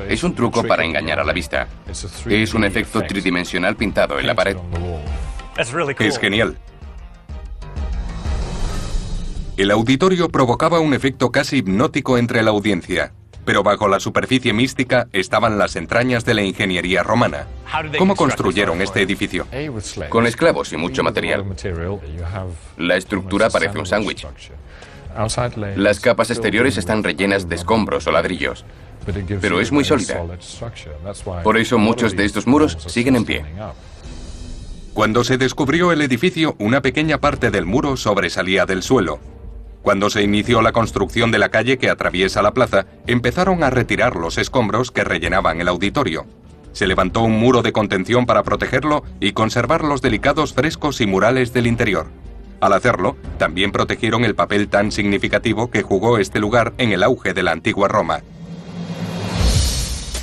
S3: Es un truco para engañar a la vista. Es un efecto tridimensional pintado en la pared.
S1: Es genial. El auditorio provocaba un efecto casi hipnótico entre la audiencia, pero bajo la superficie mística estaban las entrañas de la ingeniería romana. ¿Cómo construyeron este edificio?
S3: Con esclavos y mucho material. La estructura parece un sándwich. Las capas exteriores están rellenas de escombros o ladrillos, pero es muy sólida. Por eso muchos de estos muros siguen en pie.
S1: Cuando se descubrió el edificio, una pequeña parte del muro sobresalía del suelo. Cuando se inició la construcción de la calle que atraviesa la plaza, empezaron a retirar los escombros que rellenaban el auditorio. Se levantó un muro de contención para protegerlo y conservar los delicados frescos y murales del interior. Al hacerlo, también protegieron el papel tan significativo que jugó este lugar en el auge de la antigua Roma.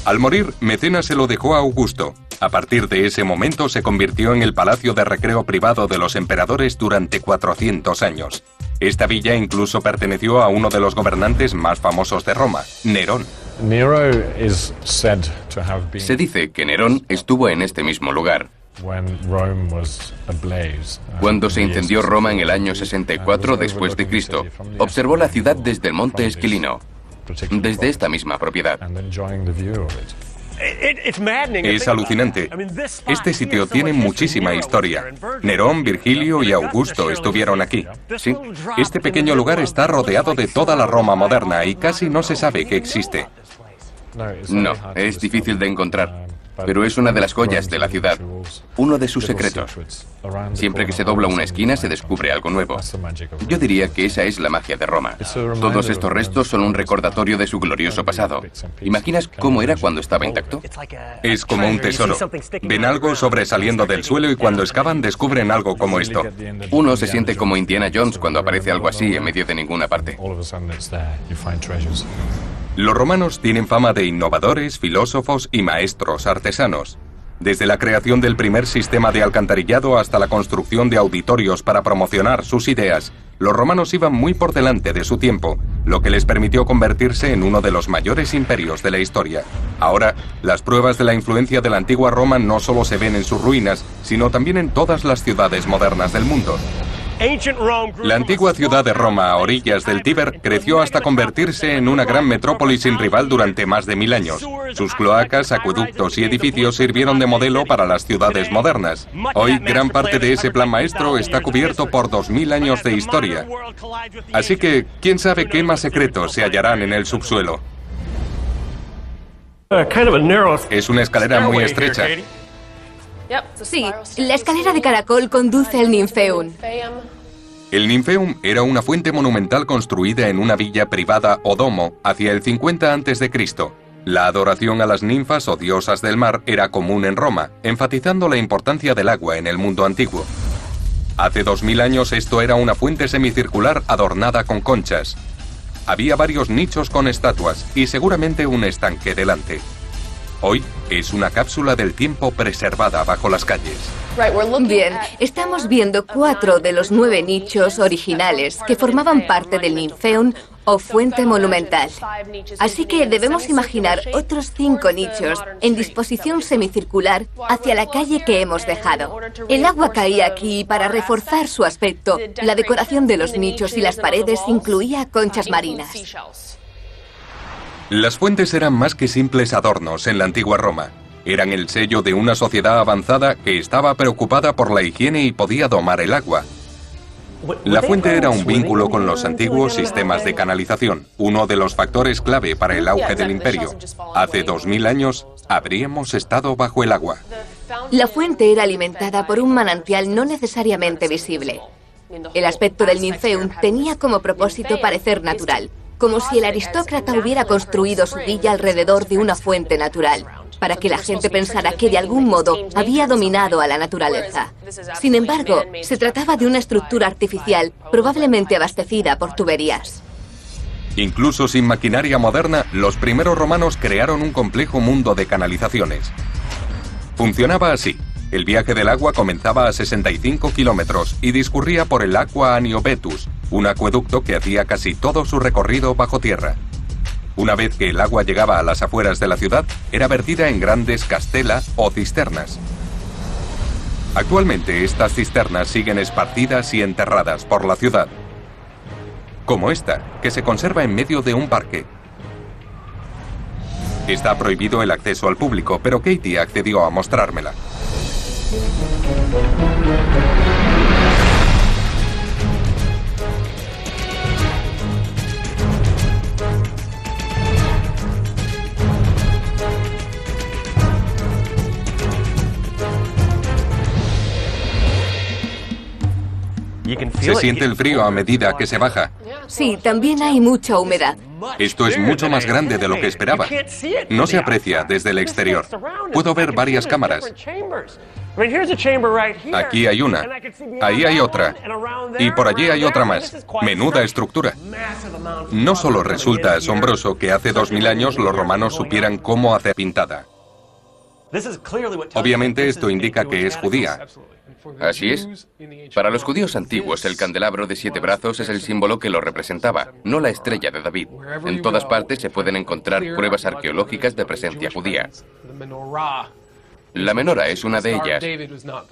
S1: Al morir, Mecenas se lo dejó a Augusto. A partir de ese momento se convirtió en el palacio de recreo privado de los emperadores durante 400 años. Esta villa incluso perteneció a uno de los gobernantes más famosos de Roma, Nerón.
S3: Se dice que Nerón estuvo en este mismo lugar. Cuando se incendió Roma en el año 64 después de Cristo, observó la ciudad desde el monte Esquilino, desde esta misma propiedad.
S1: Es alucinante. Este sitio tiene muchísima historia. Nerón, Virgilio y Augusto estuvieron aquí. Sí, este pequeño lugar está rodeado de toda la Roma moderna y casi no se sabe que existe.
S3: No, es difícil de encontrar, pero es una de las joyas de la ciudad, uno de sus secretos. Siempre que se dobla una esquina se descubre algo nuevo. Yo diría que esa es la magia de Roma. Todos estos restos son un recordatorio de su glorioso pasado. ¿Imaginas cómo era cuando estaba intacto?
S1: Es como un tesoro. Ven algo sobresaliendo del suelo y cuando excavan descubren algo como esto.
S3: Uno se siente como Indiana Jones cuando aparece algo así en medio de ninguna parte.
S1: Los romanos tienen fama de innovadores, filósofos y maestros artesanos. Desde la creación del primer sistema de alcantarillado hasta la construcción de auditorios para promocionar sus ideas, los romanos iban muy por delante de su tiempo, lo que les permitió convertirse en uno de los mayores imperios de la historia. Ahora, las pruebas de la influencia de la antigua Roma no solo se ven en sus ruinas, sino también en todas las ciudades modernas del mundo. La antigua ciudad de Roma, a orillas del Tíber, creció hasta convertirse en una gran metrópoli sin rival durante más de 1000 años. Sus cloacas, acueductos y edificios sirvieron de modelo para las ciudades modernas. Hoy, gran parte de ese plan maestro está cubierto por 2000 años de historia. Así que, ¿quién sabe qué más secretos se hallarán en el subsuelo? Es una escalera muy estrecha.
S5: Sí, la escalera de caracol conduce al Ninfeum.
S1: El Ninfeum era una fuente monumental construida en una villa privada o domo hacia el 50 a.C. La adoración a las ninfas o diosas del mar era común en Roma, enfatizando la importancia del agua en el mundo antiguo. Hace 2000 años esto era una fuente semicircular adornada con conchas. Había varios nichos con estatuas y seguramente un estanque delante. Hoy es una cápsula del tiempo preservada bajo las calles.
S5: Bien, estamos viendo 4 de los 9 nichos originales que formaban parte del Ninfeum o fuente monumental. Así que debemos imaginar otros 5 nichos en disposición semicircular hacia la calle que hemos dejado. El agua caía aquí y para reforzar su aspecto, la decoración de los nichos y las paredes incluía conchas marinas.
S1: Las fuentes eran más que simples adornos en la antigua Roma. Eran el sello de una sociedad avanzada que estaba preocupada por la higiene y podía domar el agua. La fuente era un vínculo con los antiguos sistemas de canalización, uno de los factores clave para el auge del imperio. Hace 2000 años, habríamos estado bajo el agua.
S5: La fuente era alimentada por un manantial no necesariamente visible. El aspecto del Ninfeum tenía como propósito parecer natural. como si el aristócrata hubiera construido su villa alrededor de una fuente natural, para que la gente pensara que de algún modo había dominado a la naturaleza. Sin embargo, se trataba de una estructura artificial, probablemente abastecida por tuberías.
S1: Incluso sin maquinaria moderna, los primeros romanos crearon un complejo mundo de canalizaciones. Funcionaba así. El viaje del agua comenzaba a 65 kilómetros y discurría por el Aqua Aniobetus, un acueducto que hacía casi todo su recorrido bajo tierra. Una vez que el agua llegaba a las afueras de la ciudad, era vertida en grandes castela o cisternas. Actualmente estas cisternas siguen esparcidas y enterradas por la ciudad. Como esta, que se conserva en medio de un parque. Está prohibido el acceso al público, pero Katie accedió a mostrármela. Se siente el frío a medida que se baja.
S5: Sí, también hay mucha humedad.
S1: Esto es mucho más grande de lo que esperaba. No se aprecia desde el exterior. Puedo ver varias cámaras. Aquí hay una, ahí hay otra, y por allí hay otra más. Menuda estructura. No solo resulta asombroso que hace 2000 años los romanos supieran cómo hacer pintada. Obviamente esto indica que es judía.
S3: Así es. Para los judíos antiguos, el candelabro de 7 brazos es el símbolo que lo representaba, no la estrella de David. En todas partes se pueden encontrar pruebas arqueológicas de presencia judía. La menora es una de ellas.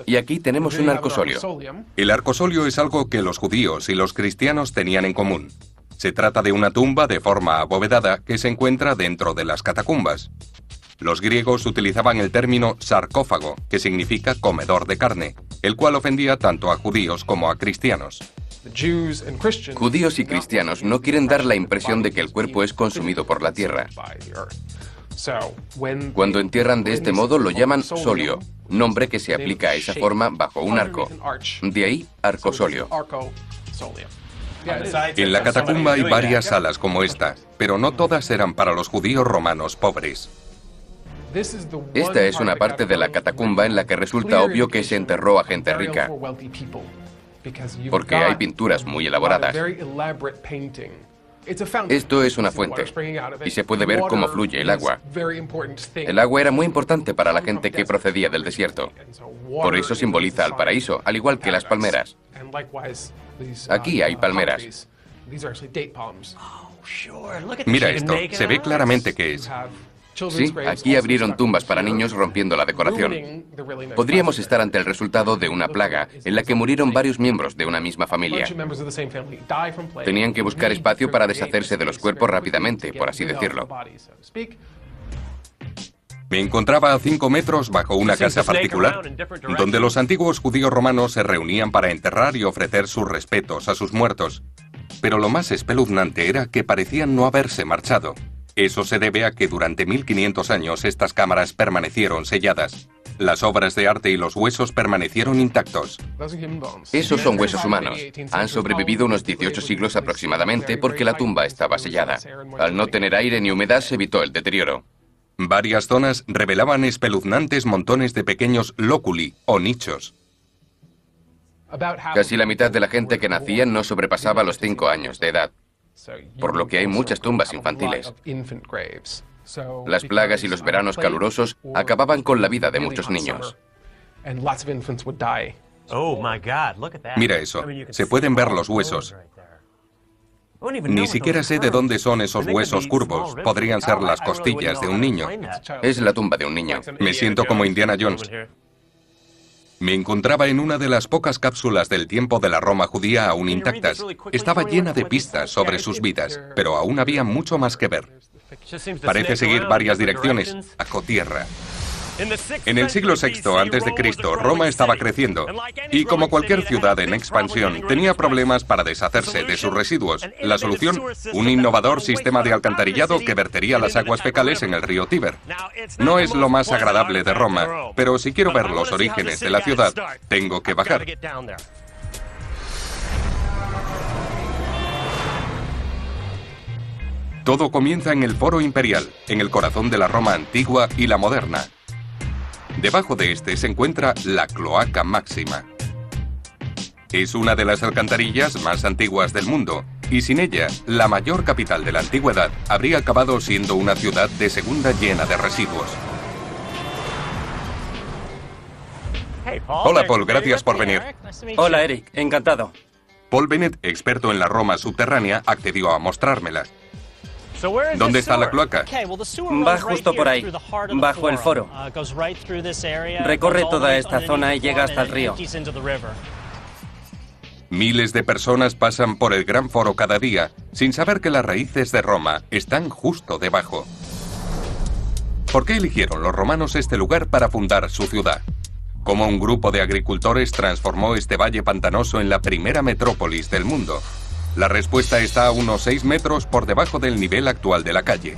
S3: Y aquí tenemos un arcosolio.
S1: El arcosolio es algo que los judíos y los cristianos tenían en común. Se trata de una tumba de forma abovedada que se encuentra dentro de las catacumbas. Los griegos utilizaban el término sarcófago, que significa comedor de carne, el cual ofendía tanto a judíos como a cristianos.
S3: Judíos y cristianos no quieren dar la impresión de que el cuerpo es consumido por la tierra. Cuando entierran de este modo lo llaman solio, nombre que se aplica a esa forma bajo un arco. De ahí, arcosolio.
S1: En la catacumba hay varias salas como esta, pero no todas eran para los judíos romanos pobres.
S3: Esta es una parte de la catacumba en la que resulta obvio que se enterró a gente rica, porque hay pinturas muy elaboradas. Esto es una fuente, y se puede ver cómo fluye el agua. El agua era muy importante para la gente que procedía del desierto. Por eso simboliza al paraíso, al igual que las palmeras. Aquí hay palmeras.
S1: Mira esto, se ve claramente que es.
S3: Sí, aquí abrieron tumbas para niños rompiendo la decoración. Podríamos estar ante el resultado de una plaga en la que murieron varios miembros de una misma familia. Tenían que buscar espacio para deshacerse de los cuerpos rápidamente, por así decirlo.
S1: Me encontraba a 5 metros bajo una casa particular, donde los antiguos judíos romanos se reunían para enterrar y ofrecer sus respetos a sus muertos. Pero lo más espeluznante era que parecían no haberse marchado. Eso se debe a que durante 1500 años estas cámaras permanecieron selladas. Las obras de arte y los huesos permanecieron intactos.
S3: Esos son huesos humanos. Han sobrevivido unos 18 siglos aproximadamente porque la tumba estaba sellada. Al no tener aire ni humedad se evitó el deterioro.
S1: Varias zonas revelaban espeluznantes montones de pequeños lóculi o nichos.
S3: Casi la mitad de la gente que nacía no sobrepasaba los 5 años de edad, por lo que hay muchas tumbas infantiles. Las plagas y los veranos calurosos acababan con la vida de muchos niños.
S1: Mira eso, se pueden ver los huesos. Ni siquiera sé de dónde son esos huesos curvos. Podrían ser las costillas de un niño.
S3: Es la tumba de un niño.
S1: Me siento como Indiana Jones. Me encontraba en una de las pocas cápsulas del tiempo de la Roma judía aún intactas. Estaba llena de pistas sobre sus vidas, pero aún había mucho más que ver. Parece seguir varias direcciones, bajo tierra. En el siglo VI a.C., Roma estaba creciendo, y como cualquier ciudad en expansión, tenía problemas para deshacerse de sus residuos. La solución, un innovador sistema de alcantarillado que vertería las aguas fecales en el río Tíber. No es lo más agradable de Roma, pero si quiero ver los orígenes de la ciudad, tengo que bajar. Todo comienza en el Foro Imperial, en el corazón de la Roma antigua y la moderna. Debajo de este se encuentra la Cloaca Máxima. Es una de las alcantarillas más antiguas del mundo, y sin ella, la mayor capital de la antigüedad habría acabado siendo una ciudad de segunda llena de residuos. Hola Paul, gracias por venir.
S2: Hola Eric, encantado.
S1: Paul Bennett, experto en la Roma subterránea, accedió a mostrármelas. ¿Dónde está la cloaca?
S2: Va justo por ahí, bajo el foro. Recorre toda esta zona y llega hasta el río.
S1: Miles de personas pasan por el Gran Foro cada día sin saber que las raíces de Roma están justo debajo. ¿Por qué eligieron los romanos este lugar para fundar su ciudad? ¿Cómo un grupo de agricultores transformó este valle pantanoso en la primera metrópolis del mundo? La respuesta está a unos 6 metros por debajo del nivel actual de la calle.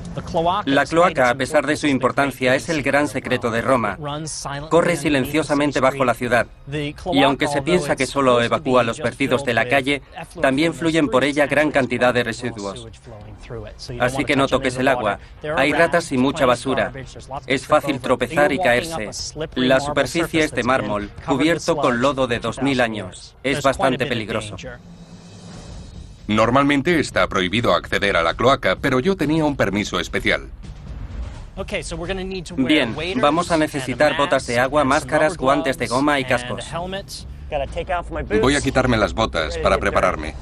S2: La cloaca, a pesar de su importancia, es el gran secreto de Roma. Corre silenciosamente bajo la ciudad. Y aunque se piensa que solo evacúa los vertidos de la calle, también fluyen por ella gran cantidad de residuos. Así que no toques el agua. Hay ratas y mucha basura. Es fácil tropezar y caerse. La superficie es de mármol, cubierto con lodo de 2000 años. Es bastante peligroso.
S1: Normalmente está prohibido acceder a la cloaca, pero yo tenía un permiso especial.
S2: Bien, vamos a necesitar botas de agua, máscaras, guantes de goma y cascos.
S1: Voy a quitarme las botas para prepararme.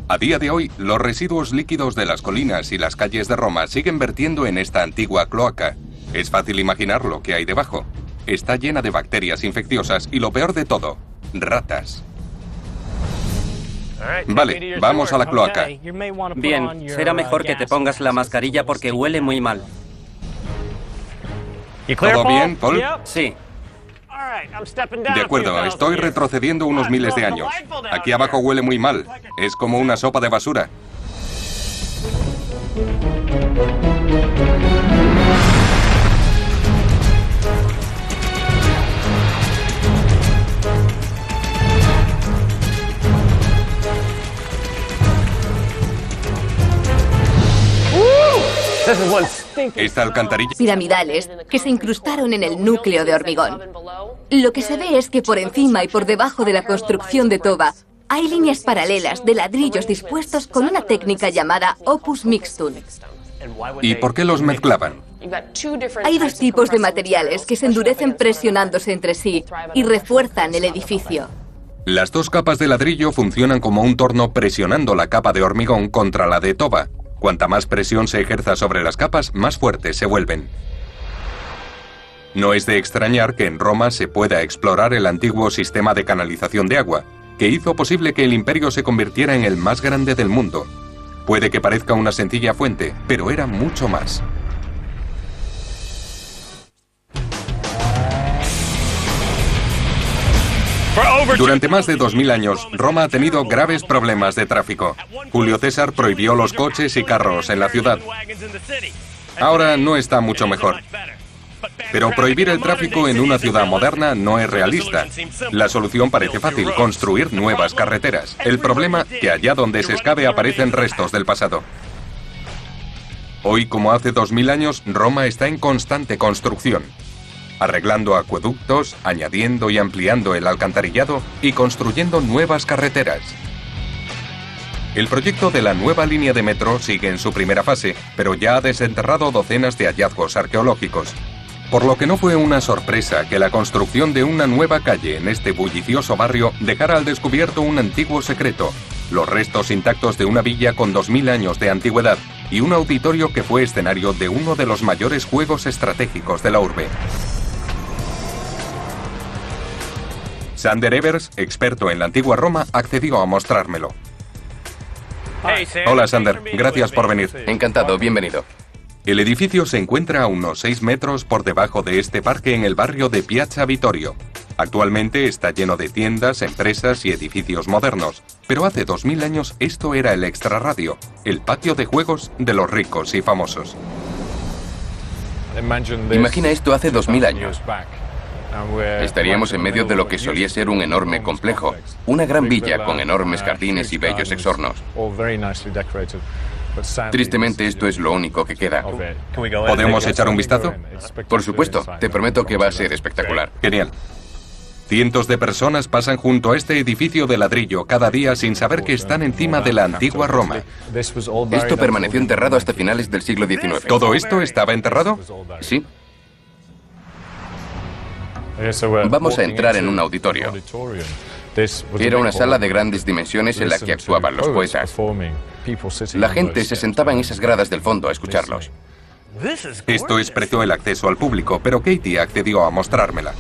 S1: A día de hoy, los residuos líquidos de las colinas y las calles de Roma siguen vertiendo en esta antigua cloaca. Es fácil imaginar lo que hay debajo. Está llena de bacterias infecciosas y lo peor de todo, ratas. Vale, vamos a la cloaca.
S2: Bien, será mejor que te pongas la mascarilla porque huele muy mal.
S1: ¿Todo bien, Paul?
S2: Sí.
S1: De acuerdo, estoy retrocediendo unos miles de años. Aquí abajo huele muy mal. Es como una sopa de basura. Esta alcantarilla
S5: Piramidales que se incrustaron en el núcleo de hormigón. Lo que se ve es que por encima y por debajo de la construcción de Toba hay líneas paralelas de ladrillos dispuestos con una técnica llamada opus mixtum.
S1: ¿Y por qué los mezclaban?
S5: Hay dos tipos de materiales que se endurecen presionándose entre sí y refuerzan el edificio.
S1: Las dos capas de ladrillo funcionan como un torno presionando la capa de hormigón contra la de Toba. Cuanta más presión se ejerza sobre las capas, más fuertes se vuelven. No es de extrañar que en Roma se pueda explorar el antiguo sistema de canalización de agua, que hizo posible que el imperio se convirtiera en el más grande del mundo. Puede que parezca una sencilla fuente, pero era mucho más. Durante más de 2000 años, Roma ha tenido graves problemas de tráfico. Julio César prohibió los coches y carros en la ciudad. Ahora no está mucho mejor. Pero prohibir el tráfico en una ciudad moderna no es realista. La solución parece fácil, construir nuevas carreteras. El problema, que allá donde se excave aparecen restos del pasado. Hoy, como hace 2000 años, Roma está en constante construcción, arreglando acueductos, añadiendo y ampliando el alcantarillado y construyendo nuevas carreteras. El proyecto de la nueva línea de metro sigue en su primera fase, pero ya ha desenterrado docenas de hallazgos arqueológicos. Por lo que no fue una sorpresa que la construcción de una nueva calle en este bullicioso barrio dejara al descubierto un antiguo secreto: los restos intactos de una villa con 2000 años de antigüedad y un auditorio que fue escenario de uno de los mayores juegos estratégicos de la urbe. Sander Evers, experto en la antigua Roma, accedió a mostrármelo. Hola Sander, gracias por venir.
S3: Encantado, bienvenido.
S1: El edificio se encuentra a unos 6 metros por debajo de este parque en el barrio de Piazza Vittorio. Actualmente está lleno de tiendas, empresas y edificios modernos, pero hace 2000 años esto era el extrarradio, el patio de juegos de los ricos y famosos.
S3: Imagina esto hace 2000 años. Estaríamos en medio de lo que solía ser un enorme complejo, una gran villa con enormes jardines y bellos exornos. Tristemente, esto es lo único que queda.
S1: ¿Podemos echar un vistazo?
S3: Por supuesto, te prometo que va a ser espectacular.
S1: Genial. Cientos de personas pasan junto a este edificio de ladrillo cada día sin saber que están encima de la antigua Roma.
S3: Esto permaneció enterrado hasta finales del siglo XIX.
S1: ¿Todo esto estaba enterrado?
S3: Sí. Vamos a entrar en un auditorio. Era una sala de grandes dimensiones en la que actuaban los poetas. La gente se sentaba en esas gradas del fondo a escucharlos.
S1: Esto expresó el acceso al público, pero Katie accedió a mostrármela.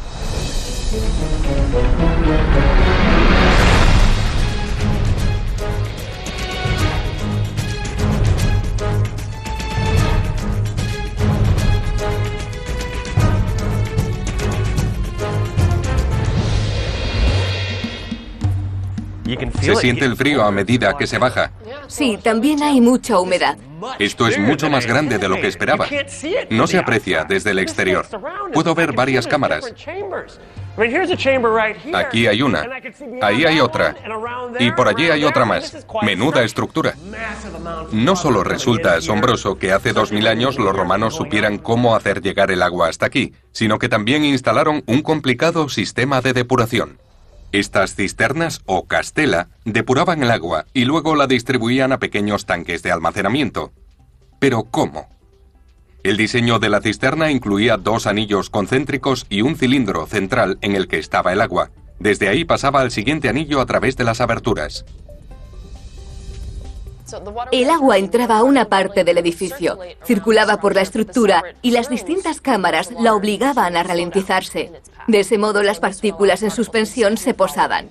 S1: Se siente el frío a medida que se baja.
S5: Sí, también hay mucha humedad.
S1: Esto es mucho más grande de lo que esperaba. No se aprecia desde el exterior. Puedo ver varias cámaras. Aquí hay una, ahí hay otra, y por allí hay otra más. Menuda estructura. No solo resulta asombroso que hace 2000 años los romanos supieran cómo hacer llegar el agua hasta aquí, sino que también instalaron un complicado sistema de depuración. Estas cisternas, o castela, depuraban el agua y luego la distribuían a pequeños tanques de almacenamiento. ¿Pero cómo? El diseño de la cisterna incluía 2 anillos concéntricos y un cilindro central en el que estaba el agua. Desde ahí pasaba al siguiente anillo a través de las aberturas.
S5: El agua entraba a una parte del edificio, circulaba por la estructura y las distintas cámaras la obligaban a ralentizarse. De ese modo, las partículas en suspensión se posaban.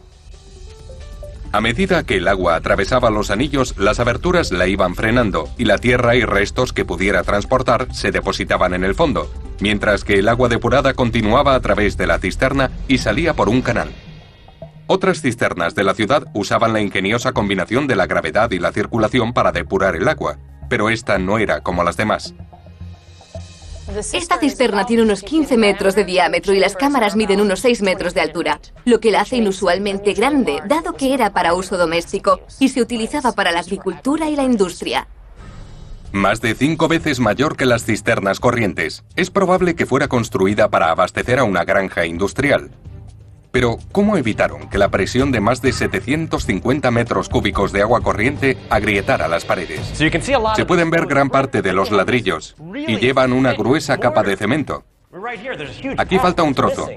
S1: A medida que el agua atravesaba los anillos, las aberturas la iban frenando y la tierra y restos que pudiera transportar se depositaban en el fondo, mientras que el agua depurada continuaba a través de la cisterna y salía por un canal. Otras cisternas de la ciudad usaban la ingeniosa combinación de la gravedad y la circulación para depurar el agua, pero esta no era como las demás.
S5: Esta cisterna tiene unos 15 metros de diámetro y las cámaras miden unos 6 metros de altura, lo que la hace inusualmente grande, dado que era para uso doméstico y se utilizaba para la agricultura y la industria.
S1: Más de 5 veces mayor que las cisternas corrientes. Es probable que fuera construida para abastecer a una granja industrial. Pero, ¿cómo evitaron que la presión de más de 750 metros cúbicos de agua corriente agrietara las paredes? Se pueden ver gran parte de los ladrillos y llevan una gruesa capa de cemento. Aquí falta un trozo.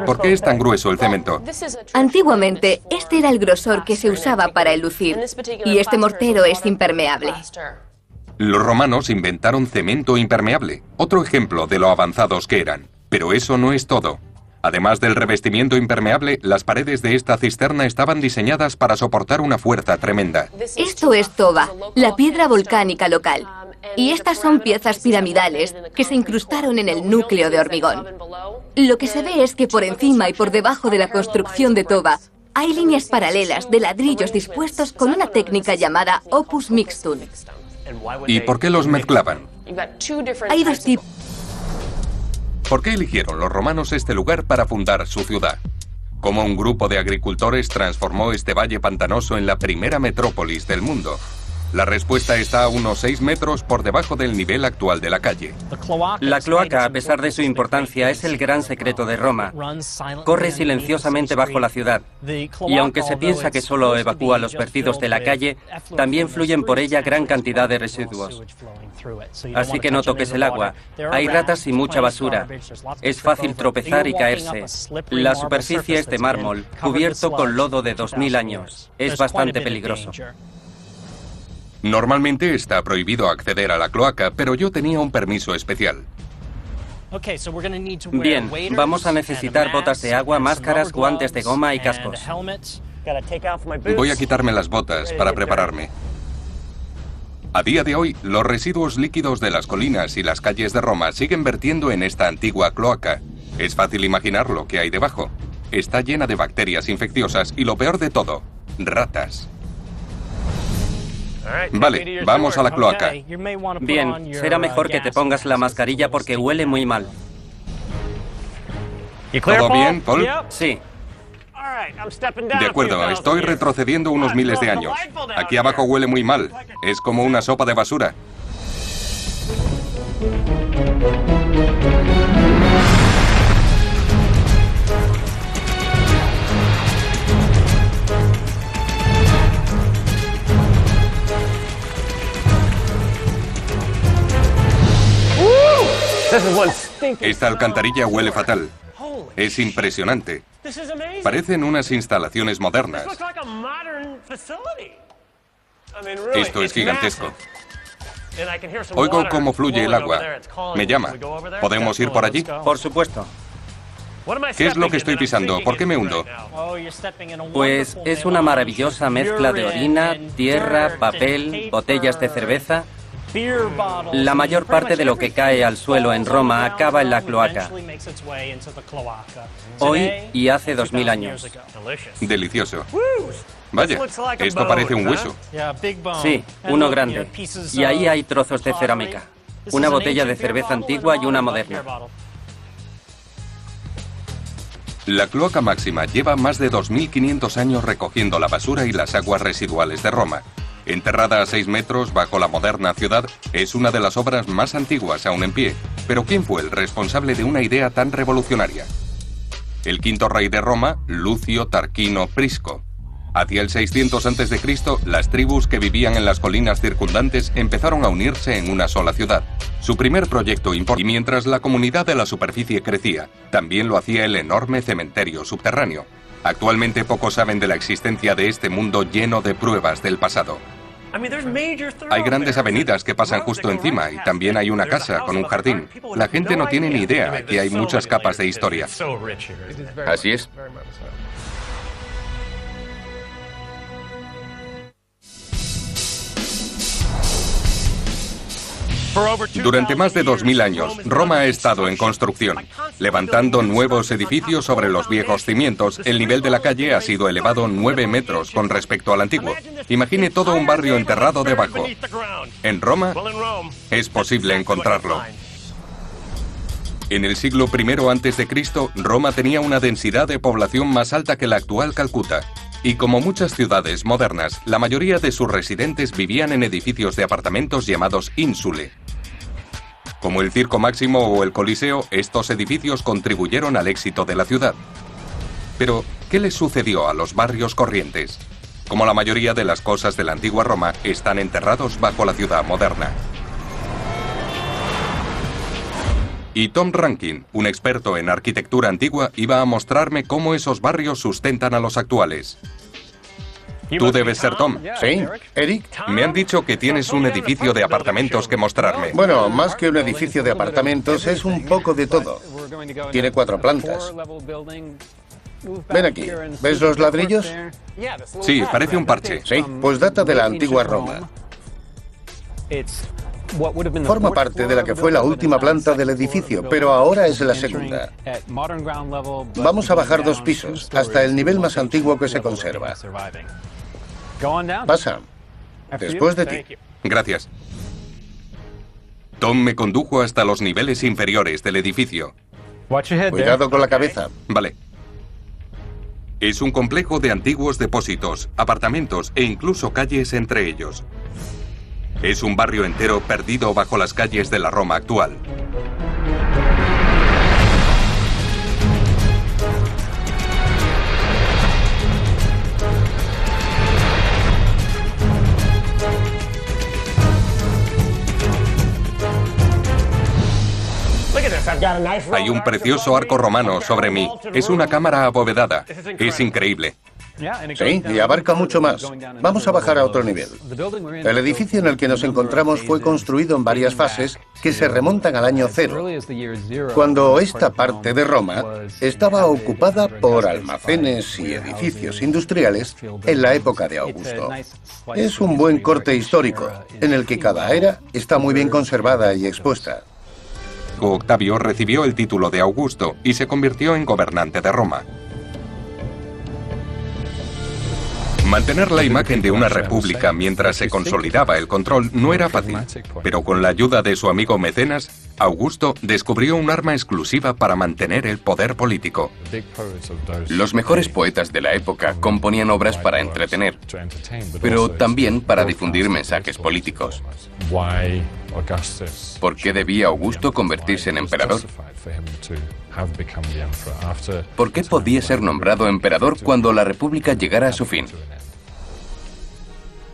S1: ¿Por qué es tan grueso el cemento?
S5: Antiguamente, este era el grosor que se usaba para elucir, y este mortero es impermeable.
S1: Los romanos inventaron cemento impermeable, otro ejemplo de lo avanzados que eran. Pero eso no es todo. Además del revestimiento impermeable, las paredes de esta cisterna estaban diseñadas para soportar una fuerza tremenda.
S5: Esto es toba, la piedra volcánica local. Y estas son piezas piramidales que se incrustaron en el núcleo de hormigón. Lo que se ve es que por encima y por debajo de la construcción de toba hay líneas paralelas de ladrillos dispuestos con una técnica llamada opus mixtum.
S1: ¿Y por qué los mezclaban?
S5: Hay 2 tipos.
S1: ¿Por qué eligieron los romanos este lugar para fundar su ciudad? ¿Cómo un grupo de agricultores transformó este valle pantanoso en la primera metrópolis del mundo? La respuesta está a unos 6 metros por debajo del nivel actual de la calle.
S2: La cloaca, a pesar de su importancia, es el gran secreto de Roma. Corre silenciosamente bajo la ciudad. Y aunque se piensa que solo evacúa los vertidos de la calle, también fluyen por ella gran cantidad de residuos. Así que no toques el agua. Hay ratas y mucha basura. Es fácil tropezar y caerse. La superficie es de mármol, cubierto con lodo de 2000 años. Es bastante peligroso.
S1: Normalmente está prohibido acceder a la cloaca, pero yo tenía un permiso especial.
S2: Bien, vamos a necesitar botas de agua, máscaras, guantes de goma y cascos.
S1: Voy a quitarme las botas para prepararme. A día de hoy, los residuos líquidos de las colinas y las calles de Roma siguen vertiendo en esta antigua cloaca. Es fácil imaginar lo que hay debajo. Está llena de bacterias infecciosas y lo peor de todo, ratas. Vale, vamos a la cloaca.
S2: Bien, será mejor que te pongas la mascarilla porque huele muy mal.
S1: ¿Todo bien, Paul?
S2: Sí.
S1: De acuerdo, estoy retrocediendo unos miles de años. Aquí abajo huele muy mal. Es como una sopa de basura. Esta alcantarilla huele fatal. Es impresionante. Parecen unas instalaciones modernas. Esto es gigantesco. Oigo cómo fluye el agua. Me llama. ¿Podemos ir por allí?
S2: Por supuesto.
S1: ¿Qué es lo que estoy pisando? ¿Por qué me hundo?
S2: Pues es una maravillosa mezcla de orina, tierra, papel, botellas de cerveza. La mayor parte de lo que cae al suelo en Roma acaba en la cloaca. Hoy y hace 2000 años.
S1: Delicioso. Vaya, esto parece un hueso.
S2: Sí, uno grande. Y ahí hay trozos de cerámica. Una botella de cerveza antigua y una moderna.
S1: La cloaca máxima lleva más de 2500 años recogiendo la basura y las aguas residuales de Roma. Enterrada a 6 metros bajo la moderna ciudad, es una de las obras más antiguas aún en pie. Pero ¿quién fue el responsable de una idea tan revolucionaria? El quinto rey de Roma, Lucio Tarquino Prisco. Hacia el 600 a.C., las tribus que vivían en las colinas circundantes empezaron a unirse en una sola ciudad. Su primer proyecto importante, y mientras la comunidad de la superficie crecía, también lo hacía el enorme cementerio subterráneo. Actualmente pocos saben de la existencia de este mundo lleno de pruebas del pasado. Hay grandes avenidas que pasan justo encima y también hay una casa con un jardín. La gente no tiene ni idea que hay muchas capas de historia.
S3: Así es.
S1: Durante más de 2000 años, Roma ha estado en construcción. Levantando nuevos edificios sobre los viejos cimientos, el nivel de la calle ha sido elevado 9 metros con respecto al antiguo. Imagine todo un barrio enterrado debajo. En Roma, es posible encontrarlo. En el siglo I a.C., Roma tenía una densidad de población más alta que la actual Calcuta. Y como muchas ciudades modernas, la mayoría de sus residentes vivían en edificios de apartamentos llamados insulae. Como el Circo Máximo o el Coliseo, estos edificios contribuyeron al éxito de la ciudad. Pero, ¿qué les sucedió a los barrios corrientes? Como la mayoría de las cosas de la antigua Roma, están enterrados bajo la ciudad moderna. Y Tom Rankin, un experto en arquitectura antigua, iba a mostrarme cómo esos barrios sustentan a los actuales. Tú debes ser Tom.
S4: Sí, Eric.
S1: Me han dicho que tienes un edificio de apartamentos que mostrarme.
S4: Bueno, más que un edificio de apartamentos, es un poco de todo. Tiene 4 plantas. Ven aquí. ¿Ves los ladrillos?
S1: Sí, parece un parche.
S4: Sí, pues data de la antigua Roma. Forma parte de la que fue la última planta del edificio, pero ahora es la segunda. Vamos a bajar 2 pisos, hasta el nivel más antiguo que se conserva. Pasa. Después de ti.
S1: Gracias. Tom me condujo hasta los niveles inferiores del edificio.
S4: Cuidado con la cabeza.
S1: Vale. Es un complejo de antiguos depósitos, apartamentos e incluso calles entre ellos. Es un barrio entero perdido bajo las calles de la Roma actual. Hay un precioso arco romano sobre mí. Es una cámara abovedada. Es increíble.
S4: Sí, y abarca mucho más. Vamos a bajar a otro nivel. El edificio en el que nos encontramos fue construido en varias fases que se remontan al año 0, cuando esta parte de Roma estaba ocupada por almacenes y edificios industriales en la época de Augusto. Es un buen corte histórico, en el que cada era está muy bien conservada y expuesta.
S1: Octavio recibió el título de Augusto y se convirtió en gobernante de Roma. Mantener la imagen de una república mientras se consolidaba el control no era fácil, pero con la ayuda de su amigo Mecenas, Augusto descubrió un arma exclusiva para mantener el poder político.
S3: Los mejores poetas de la época componían obras para entretener, pero también para difundir mensajes políticos. ¿Por qué debía Augusto convertirse en emperador? ¿Por qué podía ser nombrado emperador cuando la república llegara a su fin?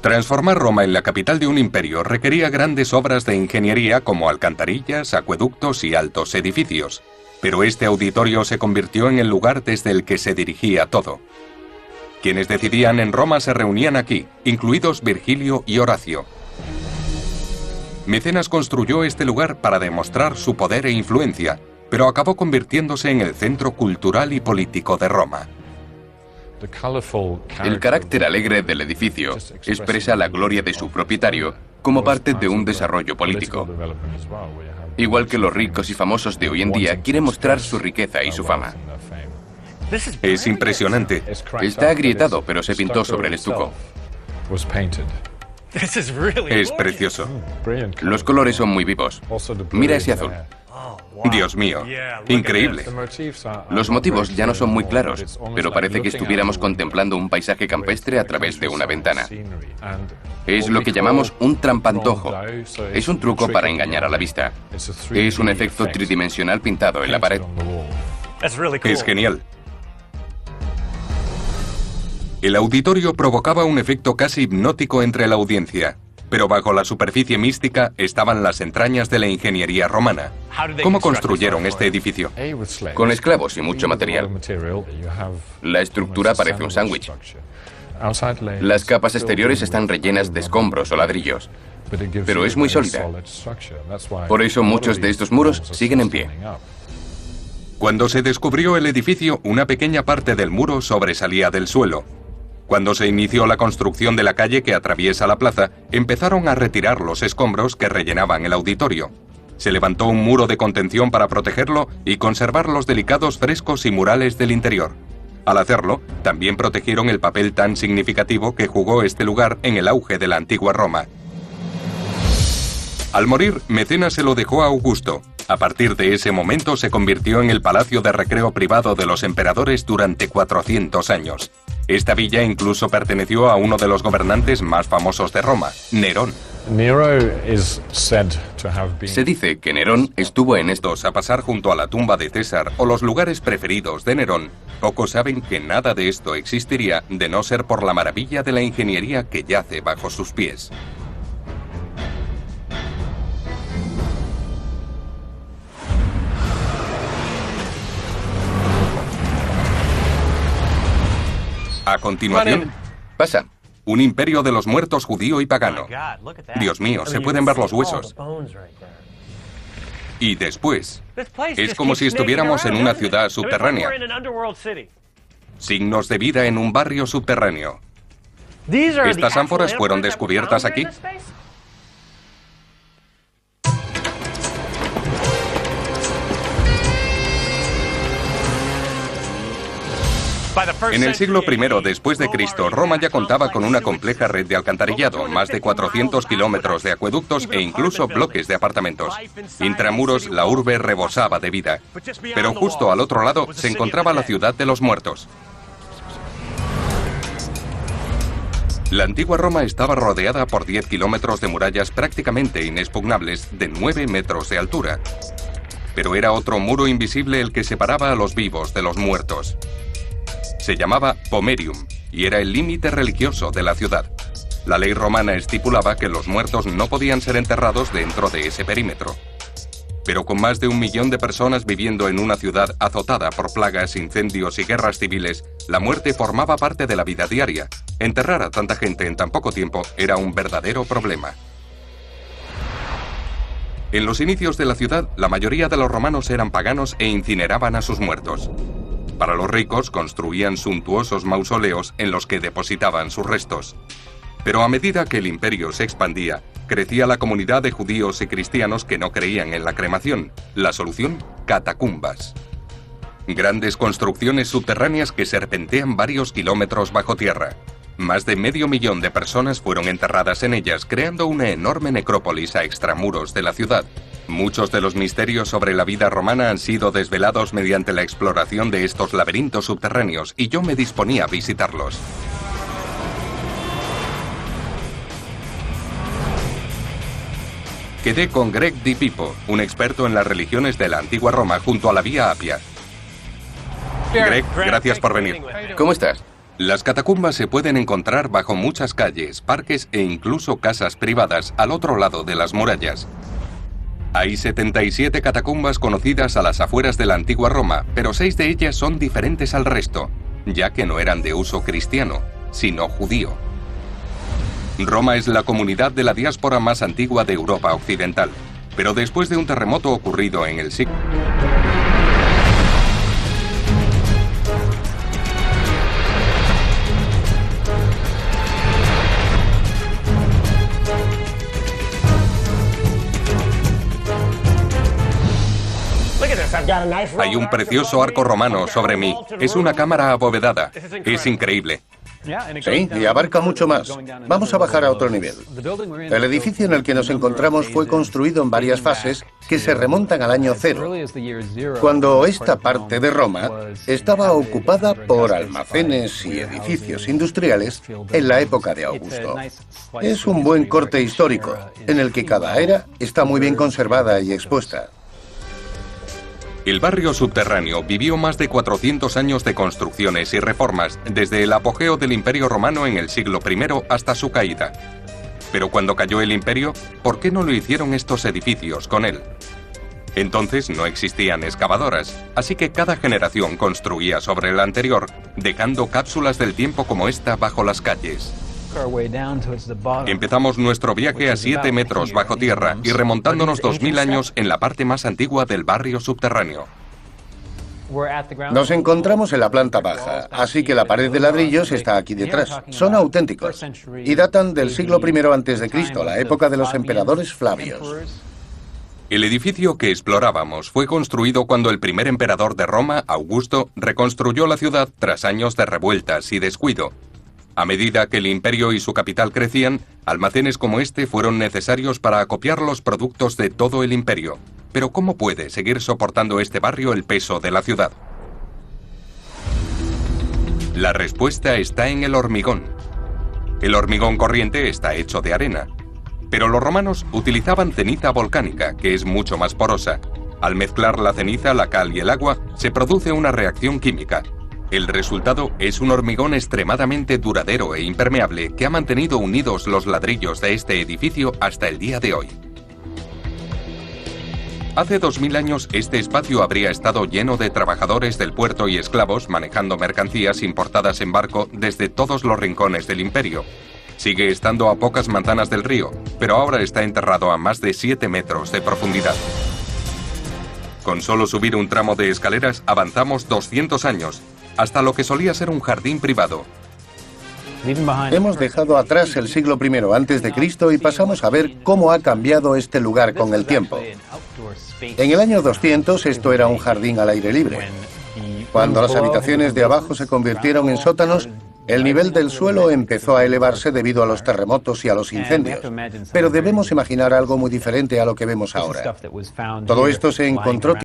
S1: Transformar Roma en la capital de un imperio requería grandes obras de ingeniería como alcantarillas, acueductos y altos edificios. Pero este auditorio se convirtió en el lugar desde el que se dirigía todo. Quienes decidían en Roma se reunían aquí, incluidos Virgilio y Horacio. Mecenas construyó este lugar para demostrar su poder e influencia, pero acabó convirtiéndose en el centro cultural y político de Roma.
S3: El carácter alegre del edificio expresa la gloria de su propietario como parte de un desarrollo político. Igual que los ricos y famosos de hoy en día quieren mostrar su riqueza y su fama.
S1: Es impresionante.
S3: Está agrietado, pero se pintó sobre el estuco.
S1: Es precioso.
S3: Los colores son muy vivos. Mira ese azul.
S1: Dios mío, increíble.
S3: Los motivos ya no son muy claros, pero parece que estuviéramos contemplando un paisaje campestre a través de una ventana. Es lo que llamamos un trampantojo. Es un truco para engañar a la vista. Es un efecto tridimensional pintado en la pared.
S1: Es genial. El auditorio provocaba un efecto casi hipnótico entre la audiencia. Pero bajo la superficie mística estaban las entrañas de la ingeniería romana. ¿Cómo construyeron este edificio?
S3: Con esclavos y mucho material. La estructura parece un sándwich. Las capas exteriores están rellenas de escombros o ladrillos, pero es muy sólida. Por eso muchos de estos muros siguen en pie.
S1: Cuando se descubrió el edificio, una pequeña parte del muro sobresalía del suelo. Cuando se inició la construcción de la calle que atraviesa la plaza, empezaron a retirar los escombros que rellenaban el auditorio. Se levantó un muro de contención para protegerlo y conservar los delicados frescos y murales del interior. Al hacerlo, también protegieron el papel tan significativo que jugó este lugar en el auge de la antigua Roma. Al morir, Mecenas se lo dejó a Augusto. A partir de ese momento se convirtió en el palacio de recreo privado de los emperadores durante 400 años. Esta villa incluso perteneció a uno de los gobernantes más famosos de Roma, Nerón.
S3: Se dice que Nerón estuvo en estos.
S1: A pasar junto a la tumba de César o los lugares preferidos de Nerón, pocos saben que nada de esto existiría de no ser por la maravilla de la ingeniería que yace bajo sus pies. A continuación,
S3: Pasa.
S1: un imperio de los muertos judío y pagano. Dios mío, se pueden ver los huesos. Y después, es como si estuviéramos en una ciudad subterránea. Signos de vida en un barrio subterráneo. ¿Estas ánforas fueron descubiertas aquí? En el siglo I después de Cristo, Roma ya contaba con una compleja red de alcantarillado, más de 400 kilómetros de acueductos e incluso bloques de apartamentos. Intramuros, la urbe rebosaba de vida. Pero justo al otro lado se encontraba la ciudad de los muertos. La antigua Roma estaba rodeada por 10 kilómetros de murallas prácticamente inexpugnables de 9 metros de altura. Pero era otro muro invisible el que separaba a los vivos de los muertos. Se llamaba Pomerium y era el límite religioso de la ciudad. La ley romana estipulaba que los muertos no podían ser enterrados dentro de ese perímetro. Pero con más de 1 millón de personas viviendo en una ciudad azotada por plagas, incendios y guerras civiles, la muerte formaba parte de la vida diaria. Enterrar a tanta gente en tan poco tiempo era un verdadero problema. En los inicios de la ciudad, la mayoría de los romanos eran paganos e incineraban a sus muertos. Para los ricos, construían suntuosos mausoleos en los que depositaban sus restos. Pero a medida que el imperio se expandía, crecía la comunidad de judíos y cristianos que no creían en la cremación. La solución: catacumbas. Grandes construcciones subterráneas que serpentean varios kilómetros bajo tierra. Más de 500.000 de personas fueron enterradas en ellas, creando una enorme necrópolis a extramuros de la ciudad. Muchos de los misterios sobre la vida romana han sido desvelados mediante la exploración de estos laberintos subterráneos, y yo me disponía a visitarlos. Quedé con Greg Di Pipo, un experto en las religiones de la antigua Roma, junto a la Vía Apia. Greg, gracias por venir.
S3: ¿Cómo estás?
S1: Las catacumbas se pueden encontrar bajo muchas calles, parques e incluso casas privadas al otro lado de las murallas. Hay 77 catacumbas conocidas a las afueras de la antigua Roma, pero 6 de ellas son diferentes al resto, ya que no eran de uso cristiano, sino judío. Roma es la comunidad de la diáspora más antigua de Europa Occidental, pero después de un terremoto ocurrido en el siglo... Hay un precioso arco romano sobre mí. Es una cámara abovedada. Es increíble.
S4: Sí, y abarca mucho más. Vamos a bajar a otro nivel. El edificio en el que nos encontramos fue construido en varias fases que se remontan al año 0, cuando esta parte de Roma estaba ocupada por almacenes y edificios industriales en la época de Augusto. Es un buen corte histórico, en el que cada era está muy bien conservada y expuesta.
S1: El barrio subterráneo vivió más de 400 años de construcciones y reformas, desde el apogeo del Imperio Romano en el siglo I hasta su caída. Pero cuando cayó el imperio, ¿por qué no lo hicieron estos edificios con él? Entonces no existían excavadoras, así que cada generación construía sobre la anterior, dejando cápsulas del tiempo como esta bajo las calles. Empezamos nuestro viaje a 7 metros bajo tierra y remontándonos 2000 años en la parte más antigua del barrio subterráneo.
S4: Nos encontramos en la planta baja, así que la pared de ladrillos está aquí detrás. Son auténticos y datan del siglo I a.C., la época de los emperadores Flavios.
S1: El edificio que explorábamos fue construido cuando el primer emperador de Roma, Augusto, reconstruyó la ciudad tras años de revueltas y descuido. A medida que el imperio y su capital crecían, almacenes como este fueron necesarios para acopiar los productos de todo el imperio. Pero ¿cómo puede seguir soportando este barrio el peso de la ciudad? La respuesta está en el hormigón. El hormigón corriente está hecho de arena. Pero los romanos utilizaban ceniza volcánica, que es mucho más porosa. Al mezclar la ceniza, la cal y el agua, se produce una reacción química. El resultado es un hormigón extremadamente duradero e impermeable que ha mantenido unidos los ladrillos de este edificio hasta el día de hoy. Hace 2000 años este espacio habría estado lleno de trabajadores del puerto y esclavos manejando mercancías importadas en barco desde todos los rincones del imperio. Sigue estando a pocas manzanas del río, pero ahora está enterrado a más de 7 metros de profundidad. Con solo subir un tramo de escaleras avanzamos 200 años, hasta lo que solía ser un jardín privado.
S4: Hemos dejado atrás el siglo I a.C. y pasamos a ver cómo ha cambiado este lugar con el tiempo. En el año 200 esto era un jardín al aire libre. Cuando las habitaciones de abajo se convirtieron en sótanos, el nivel del suelo empezó a elevarse debido a los terremotos y a los incendios. Pero debemos imaginar algo muy diferente a lo que vemos ahora. Todo esto se encontró